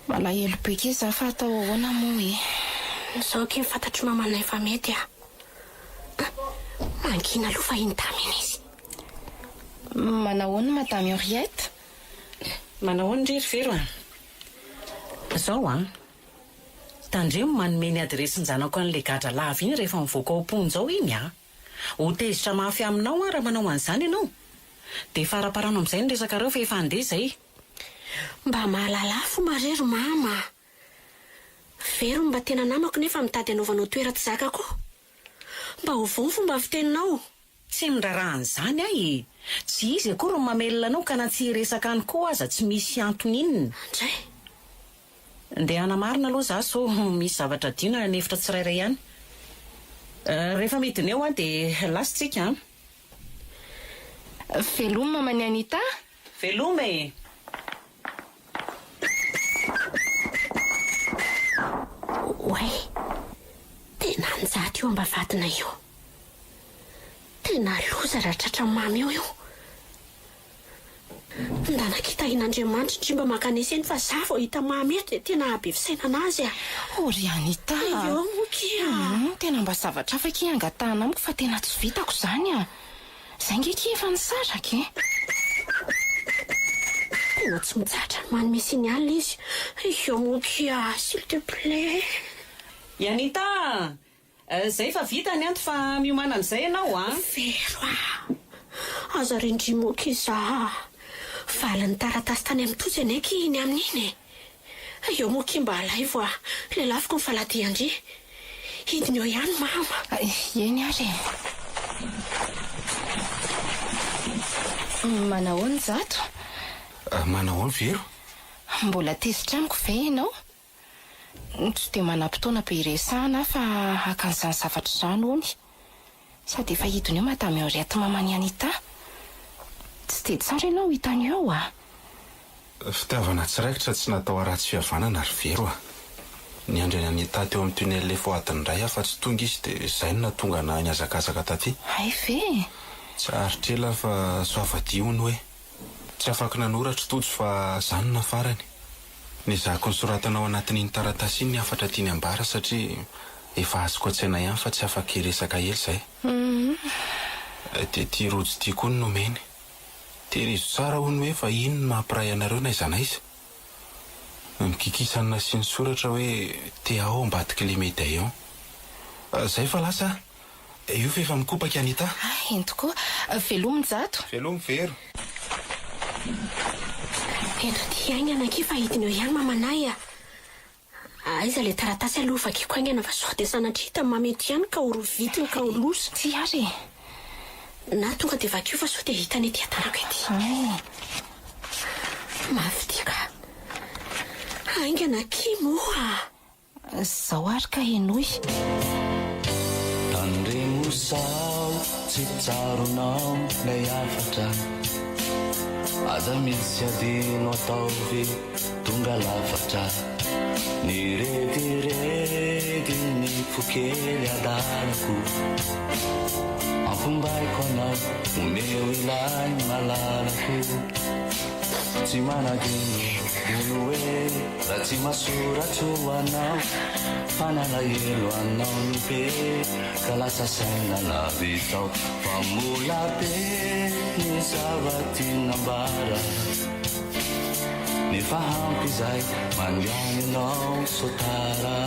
Malahelo be kely za fa atao ahoana moa e. Izao ke fantatro mamanay fa mety a. Mangina aloha fa in-tamina izy. Manahoana Madame Henriette? Manahoana ry vero a? Izao a, tandremo manome ny adresiny zanako an'ilay gadra lava iny rehefa mivoaka ao am-ponja ao iny a. Ho tezitra mafy aminao a raha manao an'izany ianao. Dia faraparano amin'izay ny resakareo fa efa andeha izay. Mba mahalala fo marery mama. Vero mba tena namako nefa mitady anaovanao toera-ty zakako. Mba hovao fomba fiteninao. Tsy mindraran'izany ahy. Tsy izy akory ny mamelona anao ka na tsy resaka any koa aza tsy misy antony inona. Andray. Ndeha hanamarina aloha za so misy zavatra dina ny efitra tsirairay ihany. Rehefa midina eo a dia lasitsika a. Veloma mamany Anita? Veloma e. Oay, io mba vadina io. Tena loza raha tratra mamy eo io. Nda nakitahin'Andriamanitra ndry mba makaneseny fa za vao hita mamy eto dia tena abevisaina azy a. Ory Anita. Eo mokia. Tena mba zavatra afaka iangatahana amiko fa tena tsy vitako izany a. Izay ngeky efa nisaraka e. Tena tsy mijatra ny manome signaly izy. Eo mokia, s'il te plaît. Anita, zay fa vita ny anto fa miomana an'izay ianao a. Vero a. Aza rindrimoka iza. Valan'ny taratasy tany amin'ny totsy anaiky iny amin'iny. Eo mokia mba alaivo a. Lelafiko ny faladiandry. Hidiny eo ihany mama. Eny ary. Manao ny zato? Manao ny Vero? Mbola tezitra amiko ve ianao? Tsy dia manam-potoana be iresahana fa hakan'izany zavatra izany hony. Sady efa hidiny eo matamy ao reto mamany Anita. Tsy dia tsara ianao hitany eo a. Fitiavana tsiraikitra tsy natao aratsy fihavanana ry Vero a. Ny andreny Anita teo amin'ny tunnel foadiny iray afa tsy tonga izy dia izay no nahatonga na niazakazaka taty. Ay ve? Tsy aritrela fa soavadio ny hoe tsy afaka nanoratra tojo fa izany na farany. Ny zako ny soratanao anatin'iny taratasy iny ny afatra tiany ambara satria efa azoko an-tsaina ihany fa tsy afaka hiresaka ela izay. Dia tia rojo tia koa ny nomeny. Tehirizo tsara hono hoe fa ino no mampiray anareo na iza na iza. Mikikisana sy ny soratra hoe te ao ambadiky le médaillon. Zay fa lasa io fa efa mikopaka Anita. Eny tokoa, velominy zato. Velominy Vero. Eto ty aingana ki fa hidiny eo ihany mamanay a. Aiza le taratasy aloha vakiko aingana fa sao dia sanatria hita mamety ihany ka oro vitiny ka olosa. Tsy ary. Na tonga dia vakio fa sao dia hitany ety atarako ety. Mafitika. Aingana ki moa. Zao ary ka enoy. Tandremusao tsitsaronao lay afatra. Aza misy adino ataovy tonga lafatra. Ny retirety ny fokely adalako. Afombaiko anao omeo ilay malalako. Tsy manadino olo hoe raha tsy masoratro anao. Fanalahelo anao ny be ka lasa saina lavitao. Fa mbola be ny zava-tinambara. Nefa hampy izay mandiany anao sotara.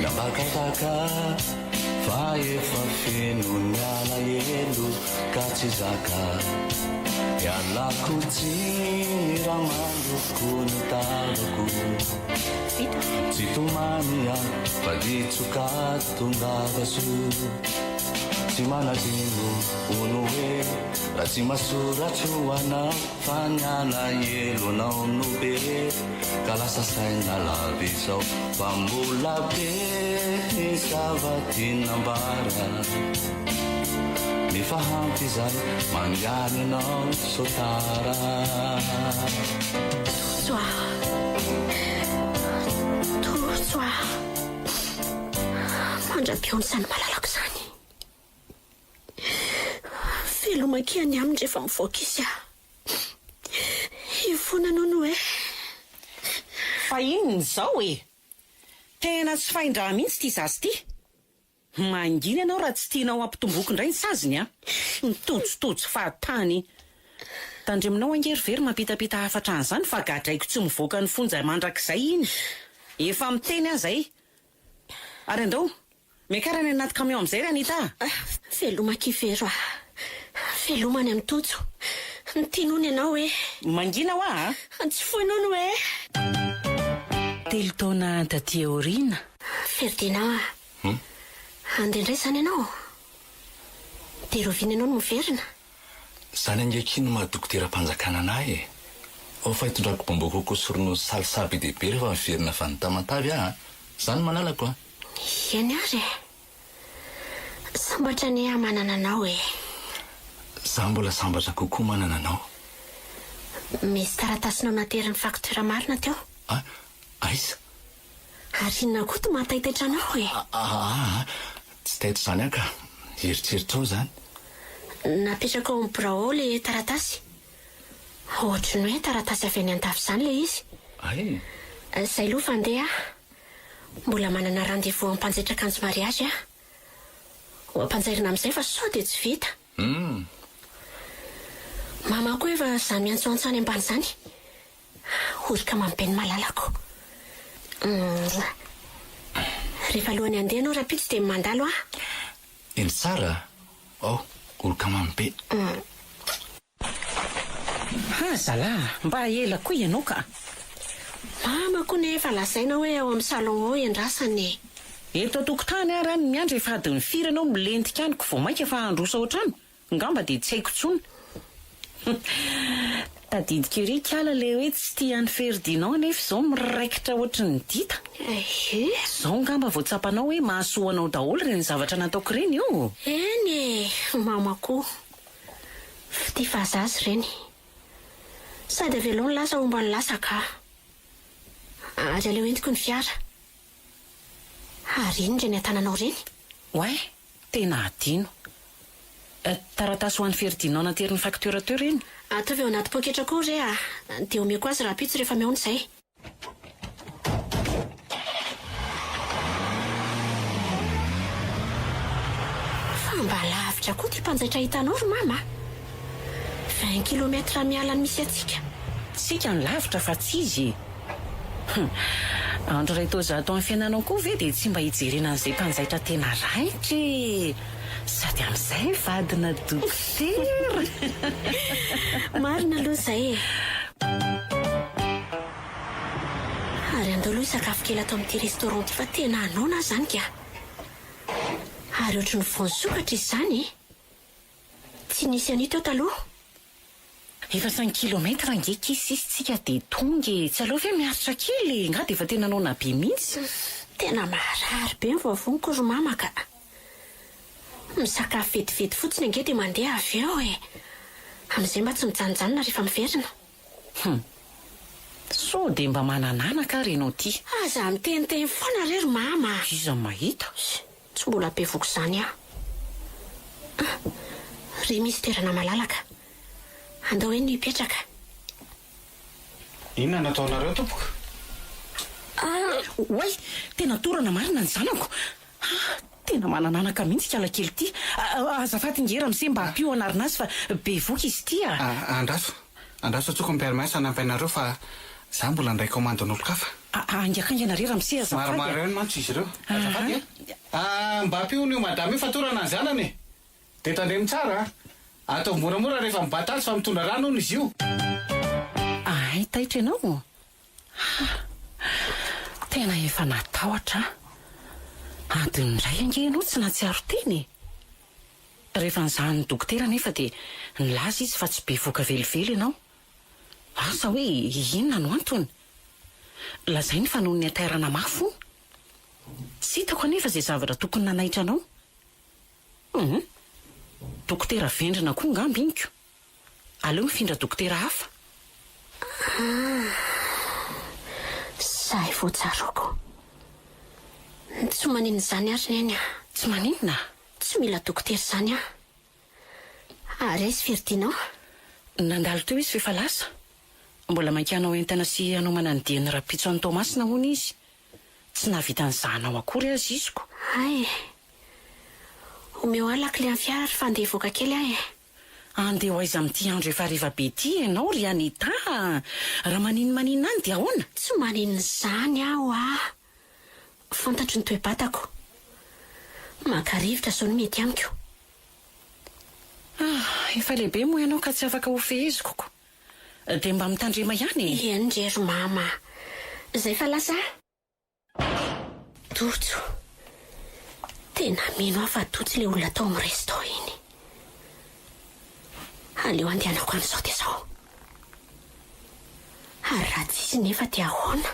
Nabakataka fa efa feno ny alahelo ka tsy zaka. Ialako tsiny raha mandoko ny tavako. Tsy tomany aho fa ditsoka tongavaso. Tsy manadino ono hoe raha tsy masoratro anao. Fa ny alahelo anao no be ka lasa saina lavizao. Fa mbola be ny zava-tinambara. Nefa hampy izay mandiany anao sotara. Tojoa mandra-piony izany malalako izany. Velomakihany aminy rehefa mivoaka izy a. Ivonanao no hoe Fa inona izao e? Tena tsy fahindraha mihitsy ty zazy ty. Mangina ianao raha tsy tianao ampitomboky indray ny saziny a. Mitojotojo fahatany. Tandreminao angery very mampitapita hafatra an'izany fa gadraiko tsy mivoaka ny fonja mandrakizay iny. Efa miteny aho zay. Ary andao, miakarany anaty camion amin'izay raha Anita. Veloma-kivero a. Velomany amin'ny tojo. Ny tinony ianao hoe Mangina ho a? Tsy foinao no hoe 3 taona taty aoriana. Ferdinand a. Andeha indray izany ianao. Dia roviana ianao no miverina. Zany angeky no maha-dokotera-mpanjakana anahy e. Ao fa hitondrako bambako kokoa sorono salisaby dehibe rehefa miverina vanitamatavy aho. Zany malalako a. Iany ary sambatra ny manana anao e. Zaho mbola sambatra kokoa manana anao. Misy taratasinao nateriny faktura marina teo. Aiza? Ary inona koa to mahataitaitra anao e. Tsy taito zany aka. Eritseritra ao zany. Napetraka ao amin'ny birao le taratasy. Ohatra ny hoe taratasy avy any an-tafy zany le izy. Ay. Zay aloha fandeha. Mbola manana rendez-vous ampanjaitra akanjo mariazy a. Ho ampanjairina amin'izay fa sao dia tsy vita. Mama koa efa za miantsoantso any ambany zany. Orika mampeny malalako. Rehefa alohany handeha anao rapitsy dia mandalo a. Eny tsara. Orika mambe. Zalahy, mba ela koa ianao ka. Mama koa nefa lazaina hoe ao amin'ny salon ao iandrasany. Eto an-tokotany ary any miandry efa adiny firy anao milentika anyko vao mainka fa handrosa ohatrano. Ngamba dia tsy haiko tsony. Tadidika ery kala le hoe tsy tia any Ferdinand nefa izao miraikitra ohatry ny dita. Zao ngamba vao tsapanao hoe mahasoanao daholo ireny zavatra nataoko ireny io. Eny mama koa. Tia fahazazy ireny. Sady avelo ny lasa omba ny lasaka. Ary aleo entiko ny fiara. Ary iny ireny atananao ireny. Oay, tena adino. Taratasy ho an'ny Ferdinand nateriny faktura teo ireny. Ataovy ao anaty poketra koa re a. Dia omeko azy rapitsy rehefa mihaona izay. Fa mba lavitra koa tia mpanjaitra hitanao ry mama. 20 kilometra miala ny misy atsika. Tsika ny lavitra fa tsy izy. Andro ray zato amin'ny fiainanao koa ve dia tsy mba hijerena an'izay mpanjaitra tena raitra. Sady amin'izay vadina dokotera. Marina aloha izay. Ary andao aloha sakafo kely atao amin'ity restaurant ity fa tena anona zany ka. Ary ohatry ny voasokatra izy zany. Tsy nisy an'ito taloha. Efa 5 kilometra angeky isitsika dia tonga. Tsy aleo ve miaritra kely. Nga dia efa tena nona be mihitsy. Tena marary be ny vavoniko ry mama ka. Misakafo vetivety fotsiny ange dia mandeha avy eo e. Amin'izay mba tsy mijanonjanona rehefa miverina. So dia mba manananaka renao ty. Aza miteniteny foana re ry mama. Iza mahita. Tsy mbola be voko zany aho. Ry misy toerana malalaka. Andao hoe ny hipetraka. Inona nataonareo tompoko? Oay, tena torana marina ny zanako. Tena manananaka mihitsy kala kely ty. Azafady ngera amin'izay mba hampio anarina azy fa be voky izy ty a. Andraso tsoko mipiara-maisa nampainareo fa za mbola ndray komandin'olo-kafa. Angakangana rera amin'izay azafady. Maromaro eo ny mantsy izy ireo. Azafady mba hampio ny madame fa torana ny zanany. Dia tandremy tsara. Atao moramora rehefa mibata azy fa mitondra rano hono izy io. Taitra ianao. Tena efa natahotra. Adiny iray ange ianao tsy nahatsiaro teny. Rehefa nizahan'ny dokotera nefa dia nilaza izy fa tsy be voka velively ianao. Asa hoe inona no antony? Lazainy fa noho ny atairana mafo. Tsy hitako anefa izay zavatra tokony nanaitra anao. Dokotera vendrina koa ngamby inko. Aleo mifindra dokotera hafa. Zay vao tsaroko. Tsy maninona izany ary neny. Tsy maninona? Tsy mila dokotera izany a. Ary aizy Ferdinand. Nandalo teo izy fefa lasa. Mbola mankianao entana sy anomana ny diany rapitso an'ny Tomasina hono izy. Tsy nahavita ny zahanao akory azy iziko. Ay. Omeo alakile amin'ny fiara fa andeha voaka kely ahy. Andeha ho aiza amin'ity andro efa riva be ty ianao ry Anita. Raha maninona any dia ahoana? Tsy maninona izany aho a. Fantatro ny toe-batako. Maka rivotra zao no mety amiko. Efa lehibe moa ianao ka tsy afaka ho feheziko ko. Dia mba mitandrema ihany. Eny ry mama. Zay fa lasa. Tojo. Tena mino aho fa totsy le olona tao amin'ny resto iny. aleo andehanako amin'izao dia izao. Ary raha tsy izy nefa dia ahoana?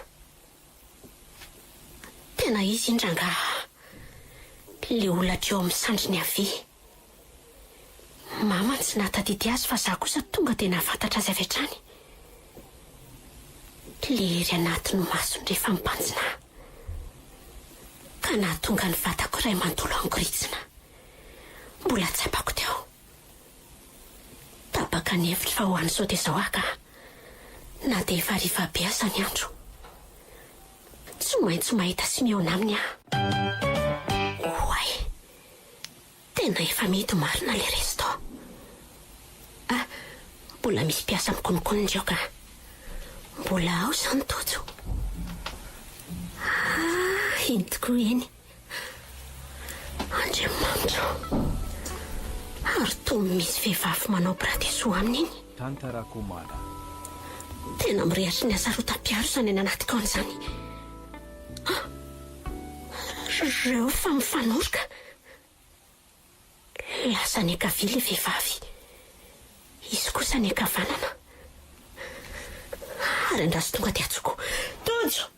Tena izy indrangà le olatra eo amin'ny sandriny havia. Mama tsy nahatadidy azy fa zaho kosa tonga dia nahafantatra azy avy hatrany. Le ery anatin'ny masony rehefa mibanjina ka nahatonga ny vatako iray mantolo angoritsina. Mbola tsapako teo. Tabaka ny hevitra fa ho an'izao dia izao ka na dia efa hariva be aza ny andro, tsy maintsy mahita sy mihaona aminy aho. Oay, tena efa mety marina le resto. Mbola misy mpiasa mikonokonindreo ka mbola ao izany tojo. Iny tokoa eny. Andriamanitra, ary toa misy vehivavy manao bradesoa aminy iny. Tantarakomana. Tena mirehatra ny asarotam-piaro izany any anaty kaony izany. Reo fa mifanoroka. Lasa ny ankavia le vehivavy, izy kosa ny ankavanana. Ary andraso tonga dia atsoko. Tojo!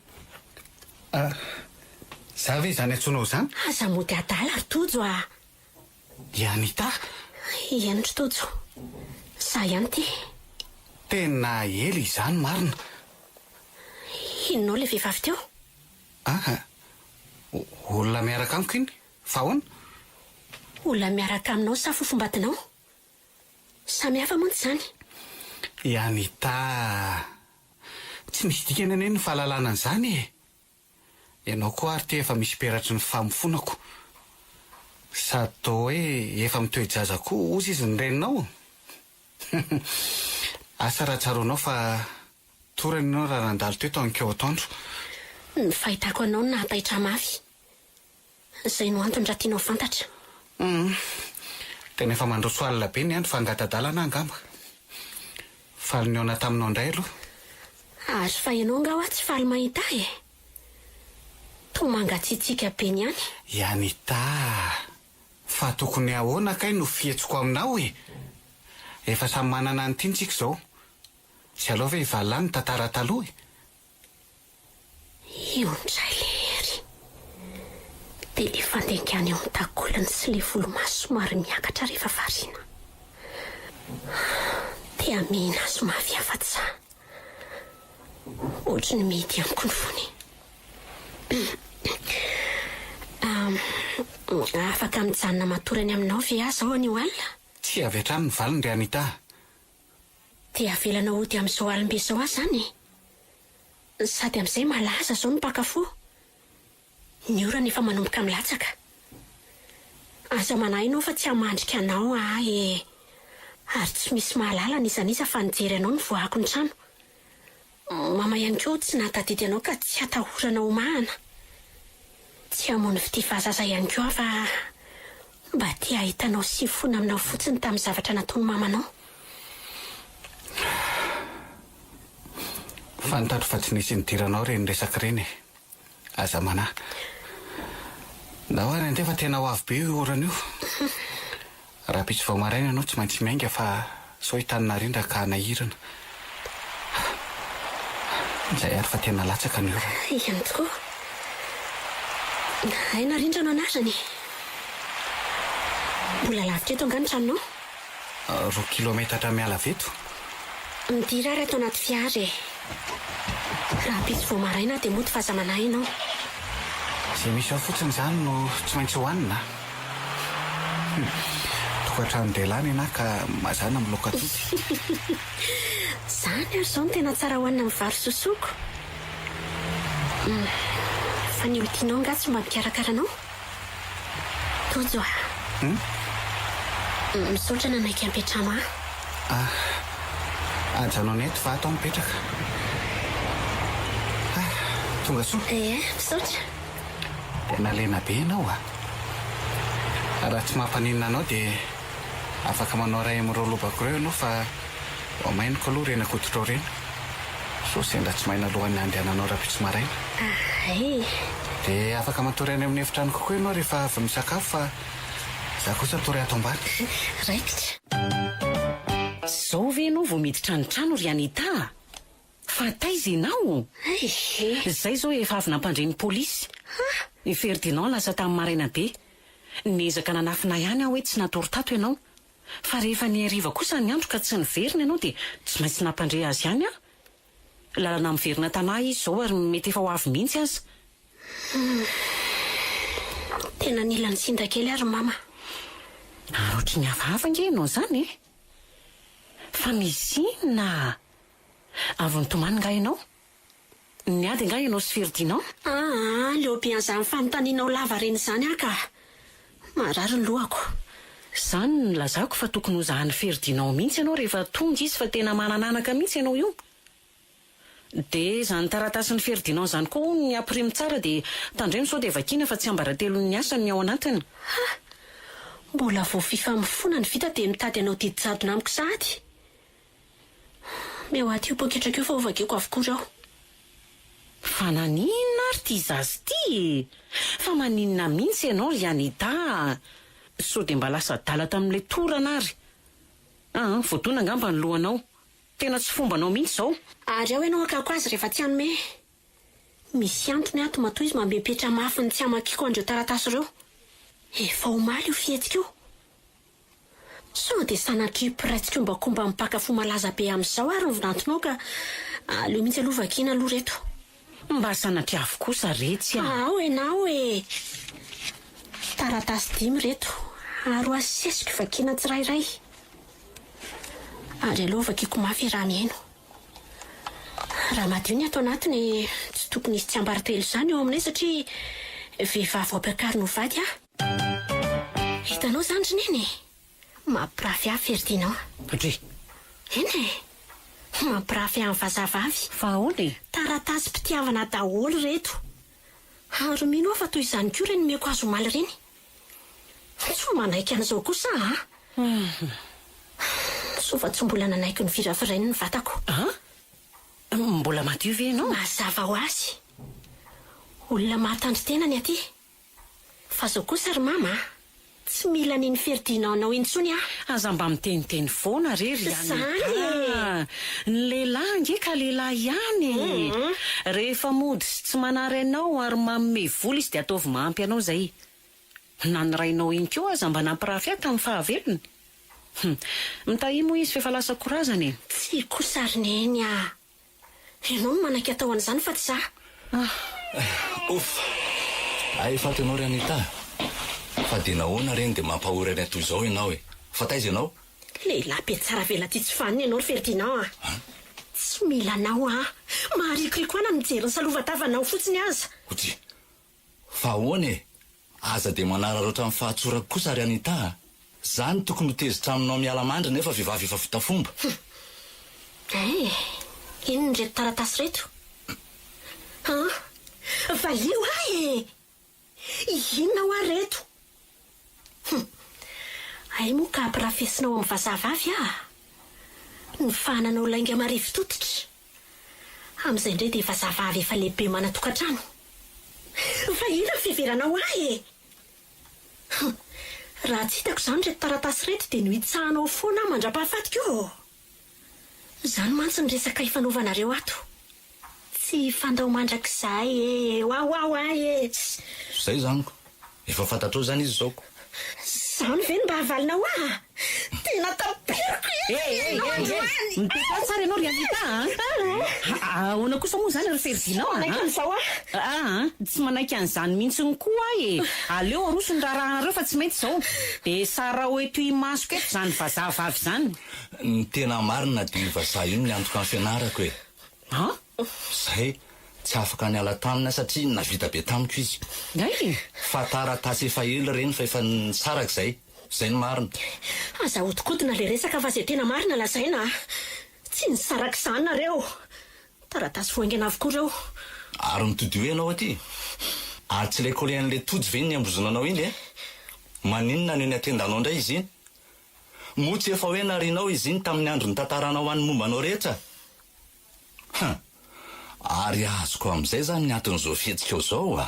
Za ve izany antsoinao izany? Aza mody adala ary tojo a. Anita? Ianotro tojo. Za ihany ty. Tena ely izany marina. Inonao le vehivavy teo? Olona miaraka amiko iny? Fa ahoana? Olona miaraka aminao sa fofombatinao? Samy hafa moa izany. Anita, tsy misy dikana anie ny fahalalana an'izany e. Ianao koa ary te efa misy peratry ny famofonako. Sady toa hoe efa mitoejaza koa ozy izy ny reninao. Asa raha tsaronao fa torany ianao raha nandalo teto ankeo atoandro. Ny fahitako anao no nahataitra mafy. Izay no antony raha tianao fantatra. Tena efa mandroso alina be ny andro fa angatadalana angamba. Faly ny aona taminao indray aloha. Azo fa ianao angao tsy faly mahita e. Toa mangatsiatsika be ny any. Anita, fa tokony ahoana kay no fihetsiko aminao e. Efa samy manana ny tiantsika izao. Tsy aleo ve hivalany tantara taloha e. Io ndray le hery. Dia le fandengany eo amin'ny takolany sy le volomaso somary miakatra rehefa variana. Dia mihina azy mafy afa-tsy za. Ohatra ny mety amiko ny fony. Afaka mijanona matorany aminao ve aza ao an'io alina? Tsy avy hatrany ny valiny ry Anita. Dia avelana ody amin'izao alim-be izao azy zany. Sady amin'izay malaza izao ny mpakafo. Ny orana efa manomboka milatsaka. Aza manahy ianao fa tsy hamandrika anao e. Ary tsy misy mahalala nizaniza fa nijery anao ny voahako ny trano. Mama ihany koa tsy nahatadidy anao ka tsy hatahorana homahana. Tsy hamono fitiavazaza ihany koa fa mba tia ahitanao sy fona aminao fotsiny tamin'ny zavatra nataony mamanao. Fantatro fa tsy nisy nidiranao reny resaka reny. Aza manahy. Ndao ary andefa tena ho avy be io orana io. Raha pitsy vao maraina ianao tsy maintsy miainga fa sao hitanina rindra ka nahirana. Izay ary fa tena latsaka ny orana. Ihany tokoa. Aina rindra no anarany. Mbola lavitra eto angano tranonao? 2 kilometatra miala veto. Midira ary ato anaty fiara e. Raha pitsy vao maraina dia mody fa zamanahy ianao. Izay misy ao fotsiny izany no tsy maintsy hohanina. Tokantrano delany iana ka mazana miloka atody. Zany ary izao no tena tsara hohanina amin'ny vary sosoko. Fa ny olontianao nga tsy mba mikarakara anao? Tojo misaotra nanaiky ampetrano Ajanao neto fa atao mipetraka. Tonga soa. Misaotra. Tena lena be ianao Raha tsy mampaninina anao dia afaka manao ray amin'ireo lobako ireo ianao fa ao mainoko aloha rena kototrao reny. So sendra tsy maina alohan'ny andehananao raha pitsy maraina. Dia afaka matory any amin'ny efitrano kokoa ianao rehefa avy misakafo fa za kosa tory ato ambany. Raikitra. vao miditra ny trano ry Anita. Fa taiza ianao? Zay zao efa avy nampandreny polisy. Ny Ferdinand lasa tamin'ny maraina be. Niezaka nanafina ihany aho hoe tsy natory-tato ianao. Fa rehefa ny hariva kosa ny andro ka tsy niverina ianao dia tsy maintsy nampandre azy ihany aho. Lalana miverina tanahy izy zao ary mety efa ho avy mihitsy aza. Tena nila ny sinda kely ary mama. Ary ohatry ny hafahafa nge ianao zany e. Fa misy inona? Avy nitomany nga ianao? Niady nga ianao sy Ferdinand? Leo be an'izany fanontanianao lava reny izany aho ka marary ny lohako. Zany nilazako fa tokony ho zahan'ny Ferdinand mihitsy ianao rehefa tonga izy fa tena manananaka mihitsy ianao io. De zany taratasin'ny Ferdinand zany koa ny ampirimy tsara de tandremo sao de vakiana fa tsy ambaratelon'ny asany ny ao anatiny. Mbola vao fifamifona ny vita de mitady anao didijadona amiko sady. Meo aty io poketraka io fa ovakeko avokoa rao. Fa naninona ary ty zazy ty? Fa maninona mihitsy ianao ry Anita? Sao de mba lasa dala tamin'ilay torana ary. Voatona angamba ny lohanao. Tena tsy fombanao mihitsy zao. Ary ao ianao akako azy rehefa tsy hanome. Misy antony ato matoa izy mambepetra mafy ny tsy amakiko andreo taratasy ireo. Efa omaly io fihetsika io. Sao de sanatry piraitsika io mbakomba mipaka fo malaza be amin'izao ary ny vinantonao ka aleo mihitsy aloha vakiana aloha reto. Mba sanatry avokoa sa retsy ao enao e. Taratasy 5 reto. Aro asesiko vakiana tsirairay. Ary aloha vakiako mafy raha mihaino. Raha madio ny ato anatiny tsy tokony izy tsy ambaritelo izany eo aminay satria vehivavy ampiakarina ho vady Hitanao zany neny? Mampirafy ahy Ferdinand. Dre. Eny mampirafy amin'ny vazavavy. Fa ahoana e? Taratasy mpitiavana daholo reto. Ary mino fa toy izany koa reny meko azo omaly reny. Tsy manaiky an'izao kosa Sofa tsy mbola nanaiky ny virafirainy ny vatako. Mbola madio ve ianao? Mazava ho azy. Olona mahatandry tena ny aty. Fa zao kosa ry mama, tsy mila niny Ferdinand nao intsony Aza mba miteniteny foana rery ihany. Ny lehilahy nge ka lehilahy ihany. Rehefa mody sy tsy manary anao ary manome vola izy de ataovy mahampy anao zay. Na ny rainao iny koa aza mba nampirafy ahy tamin'ny fahavelony. Mitahi moa izy fefa lasa korazany. Tsy kosa ry neny Ianao no manaiky atao an'izany fa tsy Efa tenao ry Anita. Fa de nahoana reny de mampahory any atoy izao ianao e. Fa taiza ianao? Lehilahy be tsara vela ty tsy faniny ianao ry Ferdinand Tsy mila anao Maharikoriko ana mijery ny salova-tavanao fotsiny aza. Ohatry. Fa ahoana e? Aza de manararoatra amin'ny fahatsorako kosa ry Anita. Zany tokony ho tezitra aminao miala mandry nefa vehivavy efa vita fomba. Ino ny reto taratasy reto? Valio Inona ho reto? Ay moa ka ampirafesinao amin'ny vazavavy Ny fananao lainga marivo totitra. Amin'izay indray dia vazavavy efa lehibe manatokantrano. Fa ina fiveranao Raha tsy hitako izany reto taratasy reto dia no hitsahanao foana mandra-pahafatiko Zany mantsy ny resaka ifanaovanareo ato. Tsy fandao mandrakizay Zay zaniko. Efa fantatrao zany izy zao. Zany ve mba havalinao Tena tapiriko Miteka tsara ianao ry Anita Ahoana kosa moa zany ry Ferdinand Tsy manaiky an'izany mihitsy ny koa Aleo aroso ny rahareo fa tsy mety zao. De sara hoeto imasoko eto zany vazavavy zany. Ny tena marina de vazaha io ny antoka amin'ny fianarako e. Zay tsy afaka ny ala tamina satria navita be tamiko izy. Fa taratasy efa ela reny fa efa nisaraka zay. Zay ny marina. Aza hodikodina le resaka fa zay tena marina lazaina Tsy nisaraka izany nareo. Taratasy voaingana avokoa reo. Ary mitody hoe ianao aty. Ary tsy ilay kolean'ilay tojo ve ny ambozonanao iny Maninona no ny atendanao indray izy iny? Motsy efa hoe narinao izy iny tamin'ny andro ny tantaranao an'ny mombanao rehetra. Ary azoko amin'izay zany ny aton'izao fihetsika eo zao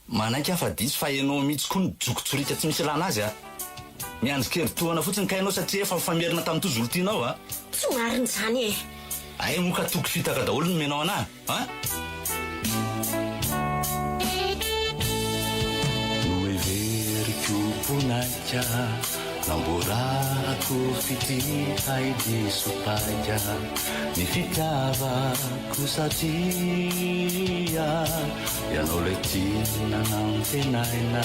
Manaiky afa-diso fa ianao mihitsy koa ny jokotsorika tsy misy lana azy miandrikely tohana fotsiny ka ianao satria efa famerina tamin'ny tozolo tianao a tsy mariny zany e ay moka toky fitaka daholo ny menao anahy a noeverikoponaika namborako fitihaidisopaka ny fitiavako satria ianao le tina nampenaina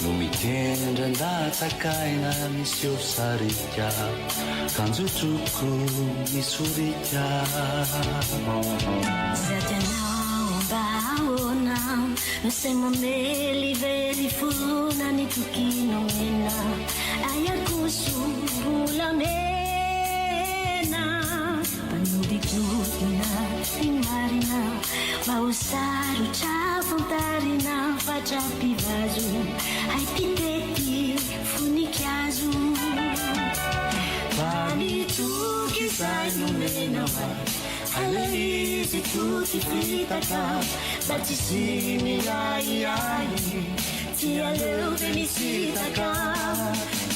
no mitendra ndatsakaina misy eo sarika kanjotroko misorika Baona, sei mameli veri funa ni tukino mena, ayakusu la mena, panubi kutina imarina, mausaru chafontarina, facha pivazu, ai piteti funikiazu, bani tuki sainu mena. Alaizi tutti fitaka Bacisini ai Tia leu felicitaka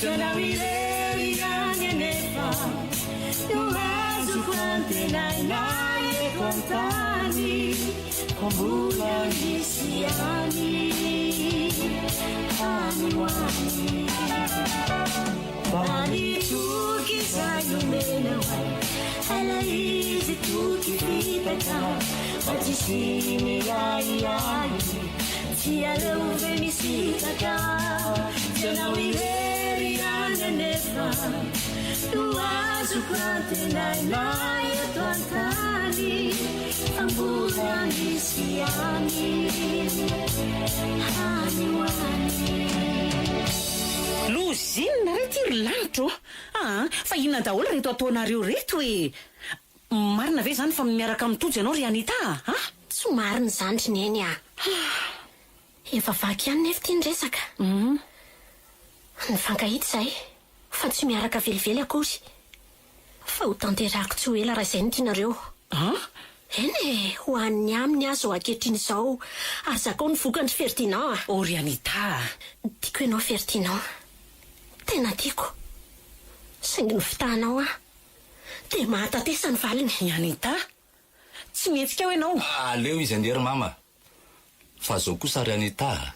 Jana wileri gane nefa Nuazu quante nai e contani Combula misiani Aniwani Bani tuki sayu menawai Alaizi tutti fitaka Bacisini ai Tia leu felicitaka Jana wileri gane nefa Nuazu quante nai e contani Combula misiani Aniwani Lozinina reto iry lanitro fa inona daholo reto ataonareo reto e marina ve zany fa miaraka mitojo ianao ry Anita tsy mariny zany trineny efa vaky ihany nefa tia nyresaka nifankahita izay fa tsy miaraka velively akory fa ho tanterako tsy ho ela raha izay ny tianareo eny ho an'ny aminy azo ankehitriny izao ary zakao ny vokany Ferdinand o ry Anita tiako ianao Ferdinand tena tiako saingy ny fitahanao dia mahatatesa ny valiny Anita tsy mihetsika ho ianao aleo izy andery mama fa zao kosa ry Anita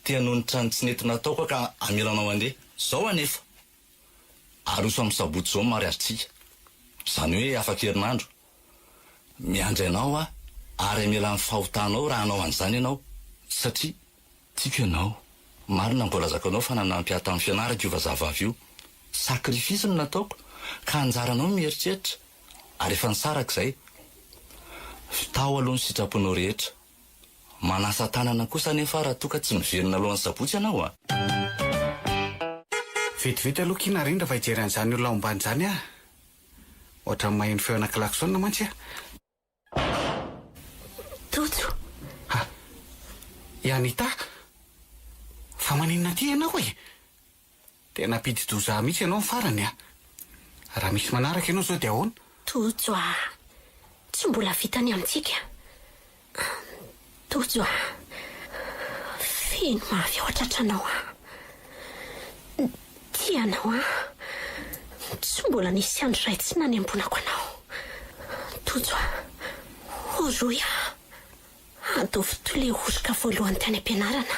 tia nonitra ny tsy nety nataoko ka amilanao andeha zao anefa aroso amin'ny sabotsy zao mariazitsika zany hoe afaka herinandro miandry ianao ary amela ny fahotanao raha anao an'izany ianao satria tiako ianao marina mbola zakanao fa nanampy ahy tamin'ny fianarako io vazavavy io sakrifisy no nataoko ka anjaranao mieritreritra ary efa nisaraka izay tao aloha ny sitraponao rehetra manasa tanana kosa nefa raha toka tsy miverina alohan'ny sabotsy ianao vetivety aloha kinarindra fa hijery an'izany olona ombany izany ohatra maheno feo anakilaksona mantsy Toto Anita fa maninona ty ianao e tena pidi-doza mihitsy ianao ny farany raha misy manaraka ianao zao dia ahoana Toto tsy mbola vitany amintsika Toto feno mahavyaotratranao tianao tsy mbola nisy andro ray tsy nanembonako anao Toto oroy adovy tole orika voalohany tany am-pianarana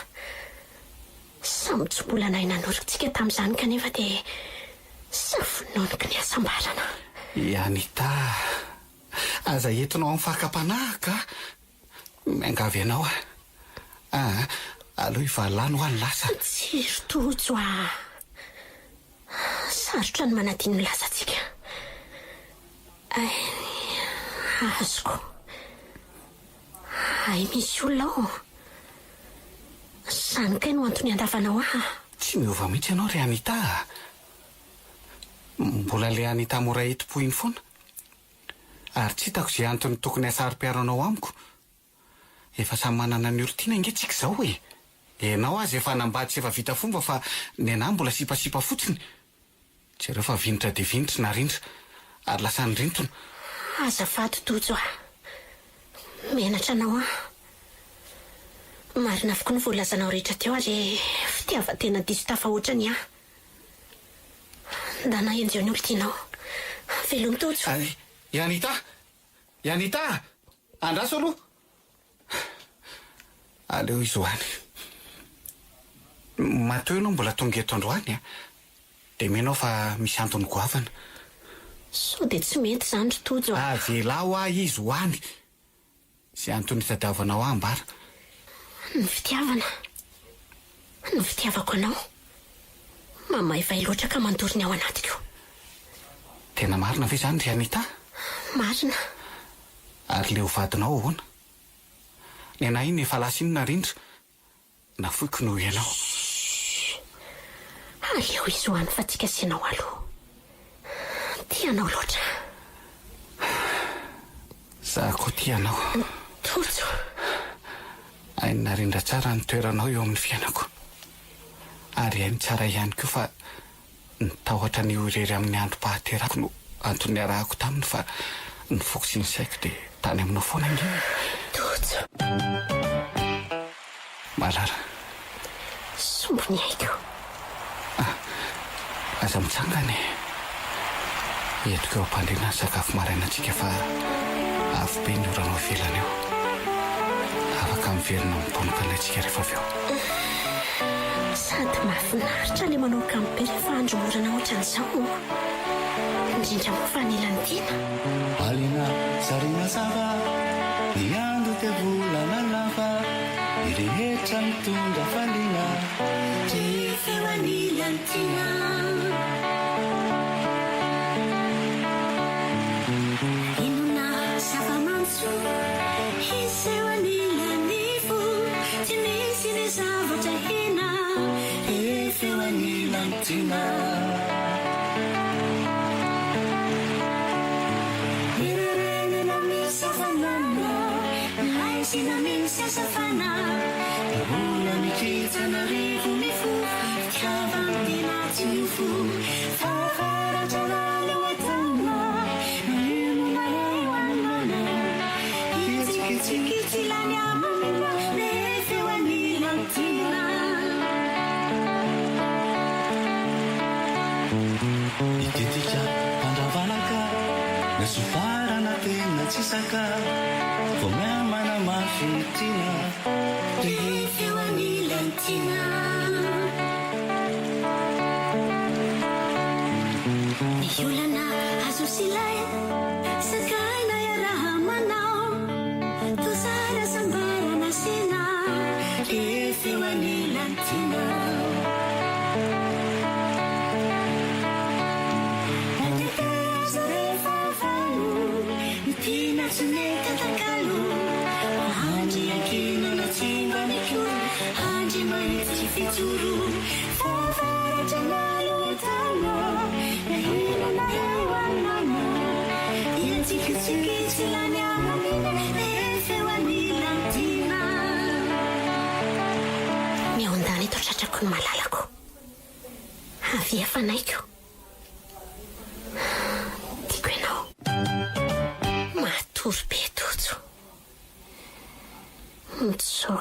samy tsy mbola nay nanorikitsika tamin'izany kanefa dia safononiky ny asambarana Anita aza entinao amin'ny fahakapanahaka miangavy ianao aloha ivalany ho any lasa tsiry Toto sarotra ny manadiny ny lasantsika azoko misy olona zany kay no antony andavanao tsy miova mihitsy ianao ry Anita mbola le Anita mora eti-poiny foana ary tsy hitako izay antony tokony hasarom-piaronao amiko efa samy manana ny oritiana ingetsika izao ianao azy efa nambady sy efa vita fomba fa ny anahy mbola sipasipa fotsiny tsy ireo fa vinitra dia vinitra narindra ary lasa nyrintona azafady Toto menatra anao marina avokoa ny voalazanao rehetra teo ary fitiava-tena diso tafahoatrany Ndana enjeo ny olo tianao. Velom tojo. Anita! Andraso aloha! Aleo izy hoany. Matoa ianao mbola tonga eto androany a. Dia menao fa misy antony goavana. So dia tsy mety izany ry tojo. Velao izy hoany. Sy antony tadiavanao ambara. Ny fitiavako anao. Mamaivay loatra ka mandory ny ao anatiko. Tena marina ve izany ry Anita? Marina. Ary leo vadinao ahoana? Ny anahy iny efa lasinina rindra. Nafoiko noho ianao. Aleo izy hoany fa tsika asianao aloha. Tianao loatra. Za koa tianao. Tojo. Hainina rindra tsara ny toeranao eo amin'ny fiainako. Ary hainy tsara ihany koa fa nitahotra ny irery amin'ny andro pahaterako no antony arahako taminy fa ny foko sy ny saiko dia tany aminao foana ingeny. Tojo. Malala. Sombony haiko. Aza mitsangany. Entiko eo ampandrina ny sakafo maraina antsika fa avy be ny oranao ivelany eo. Afaka miverina miponoka antsika rehefa avy eo. Sady mahafinaritra ilay manao kampy rehefa andro morana ohatran'izao. Indrindra moa fa anilany tiana. Alina sarina sava ny andro dia volana lava ny rehetra mitondra faliana rehefa eo anilany tiana. Inona zava-mantso iseo anilany fo tsy misy ny zavatra hina rehefa eo anilany tiana. Sina misy asafana ola mitritsana revo mifo fitiavan-tena tsy miofo fafaratrana leo atana naemona eo anana itsikitsikitsy lany amamina rehefa eo anilany tiana. itetika handravanaka nasofarana tena tsy saka vo miamana mafitina rehefa eo anilany tiana. Ny olana azo silay sakaina iaraha manao tozara sambarana sena rehefa eo anilany tiana. Natekaza rehefa valo mitina tsy mekatakalo andry ankinana tsimba mikoro andry mahitsy fitsoro fafaratrana loatana nahinana eo anana iatsikitsikitsy lany amamina rehefa eo anilany tiana. Miaondany eto tratrako ny malalako. Avy afanaiko. Tiako ianao. Matory be tojo. Mitso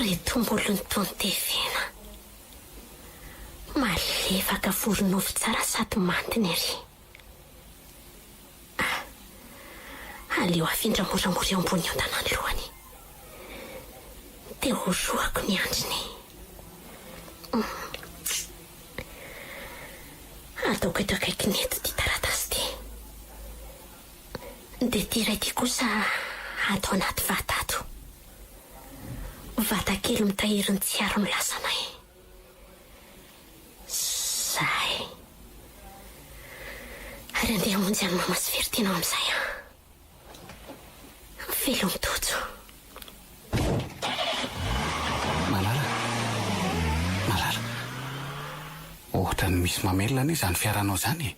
retom-bolo ny tontevena. Malefaka voronovy tsara sady mantiny ery. Aleo afindra moramora eo ambony ondana ny lohany. Dia horoako ny andriny. Ataoko eto akaiky ny eto ty taratasy ty. Dia ty iray ty kosa atao anaty vata ato. Vata kely mitahiry ny tsiaro ny lasanay. Zay. Ary andeha hamonjy any mama sy veritinao amin'izay a. Velo mitojo. Malala. Ohatra ny misy mamelona izany fiaranao izany.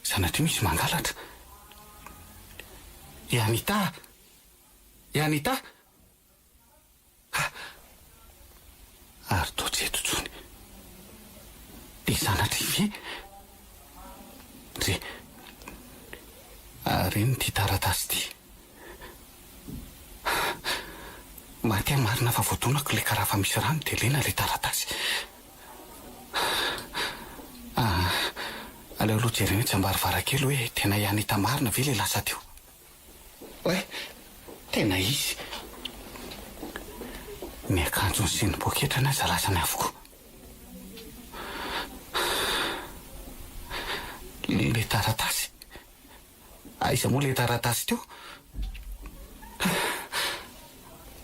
Sanatria misy mangalatra. Anita! Ary toa tsy eto tsony. Dia sanatria ve? Re. Ary ny ty taratasy ty. Mahate marina fa voadonako le karaha fa misy rano dia lena le taratasy. aleo aloha jereny tsy ambarivarakely hoe tena Anita marina ve le lasa teo. Hoe tena izy ny akanjony sy ny poketrany aza lasany avokoa. Le taratasy aiza moa le taratasy teo.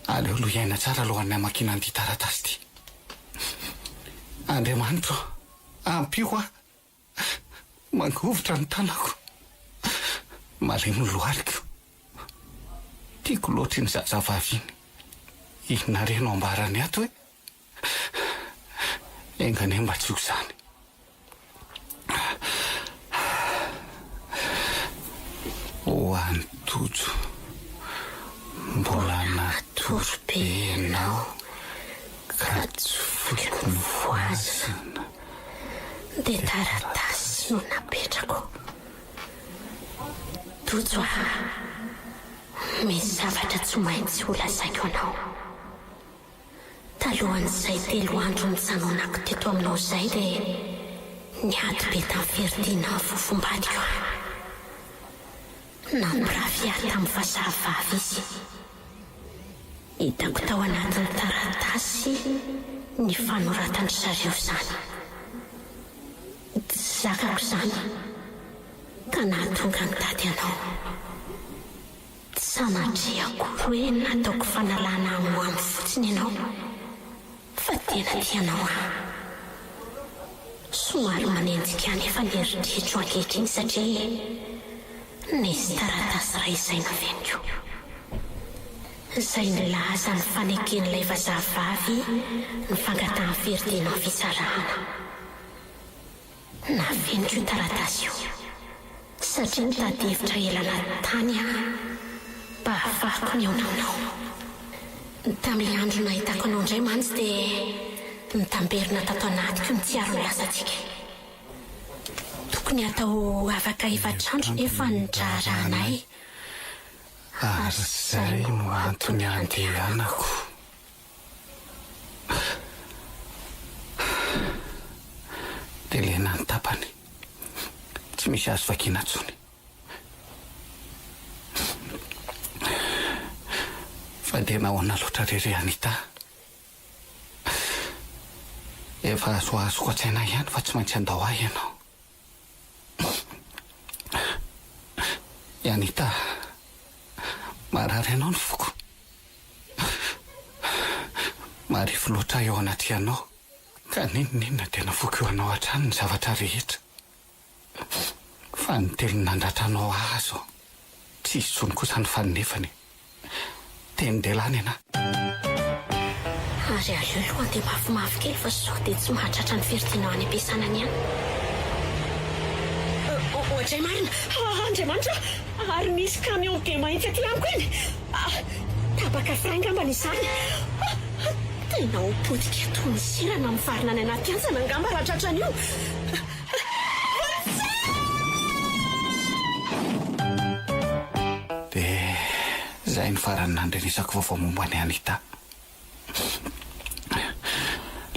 Aleo aloha iaina tsara alohan'ny hamakina an'ity taratasy ty. Andriamanitra ampio aho mangovotra ny tanako malemy loaliko tiako loatry ny zazavavy iny inareno ambarany ato hoe engane mba tsy ho zany. Ho an'ny tojo mbola natory be ianao ka tsy foko ny voazana dia taratasy no napetrako. Tojo misy zavatra tsy maintsy ho lazaiko anao. Talohan'izay 3 andro nijanonako teto aminao izay dia niady be tamin'ny feridiana fofombadiko. Namorafy ahy tamin'ny vazahavavy izy. Hitako tao anatin'ny taratasy ny fanoratany zareo izany. Tsy zakako izany ka nahatonga nitady anao. Tsy sanatria akory hoe nataoko fanalana ho amin'ny fotsiny ianao, fa tena tianao ahy. Somary manenjika nefa ny eritreritro ankehitriny satria nisy taratasy iray izay naveniko. Izay nilaza ny faneken'ilay vazahavavy ny fangatahany feridiana fitsarahana. Naveniko io taratasy io satria nitady hevitra elana tany aho mba ahafahako ny aona aminao. Tamin'ilay andro nahitako anao indray mantsy dia nitamberina tato anatiko ny tsiaro ny lasantsika. Tokony atao afaka 4 andro nefa nidraranay. Ary zay no antony andehanako. Dia lena ny tapany tsy misy azo vakiana intsony. Fa dia nahoana loatra rery Anita. Efa azoazoko an-tsaina ihany fa tsy maintsy andao ahy ianao. Anita, marary anao ny foko. Marifo loatra eo anaty anao ka ninona dia navoaka eo anao hatrany ny zavatra rehetra. Fa ny telo nandratra anao azo tsy isy tsony kosa ny fanonefany. Tendelany ana. Ary aleo aloha dia mafimafy kely fa sao dia tsy mahatratra ny feridiana any am-piasanany ihany. Ohatray marina, Andriamanitra, ary misy camion be mahitsy aty amiko eny. Tapaka franga mba n'izany. Tena ho potika toy ny sirana amin'ny farina any anaty antsana angamba raha tratran'io. Dia izay ny farany nandrenisako vaovao momba ny Anita.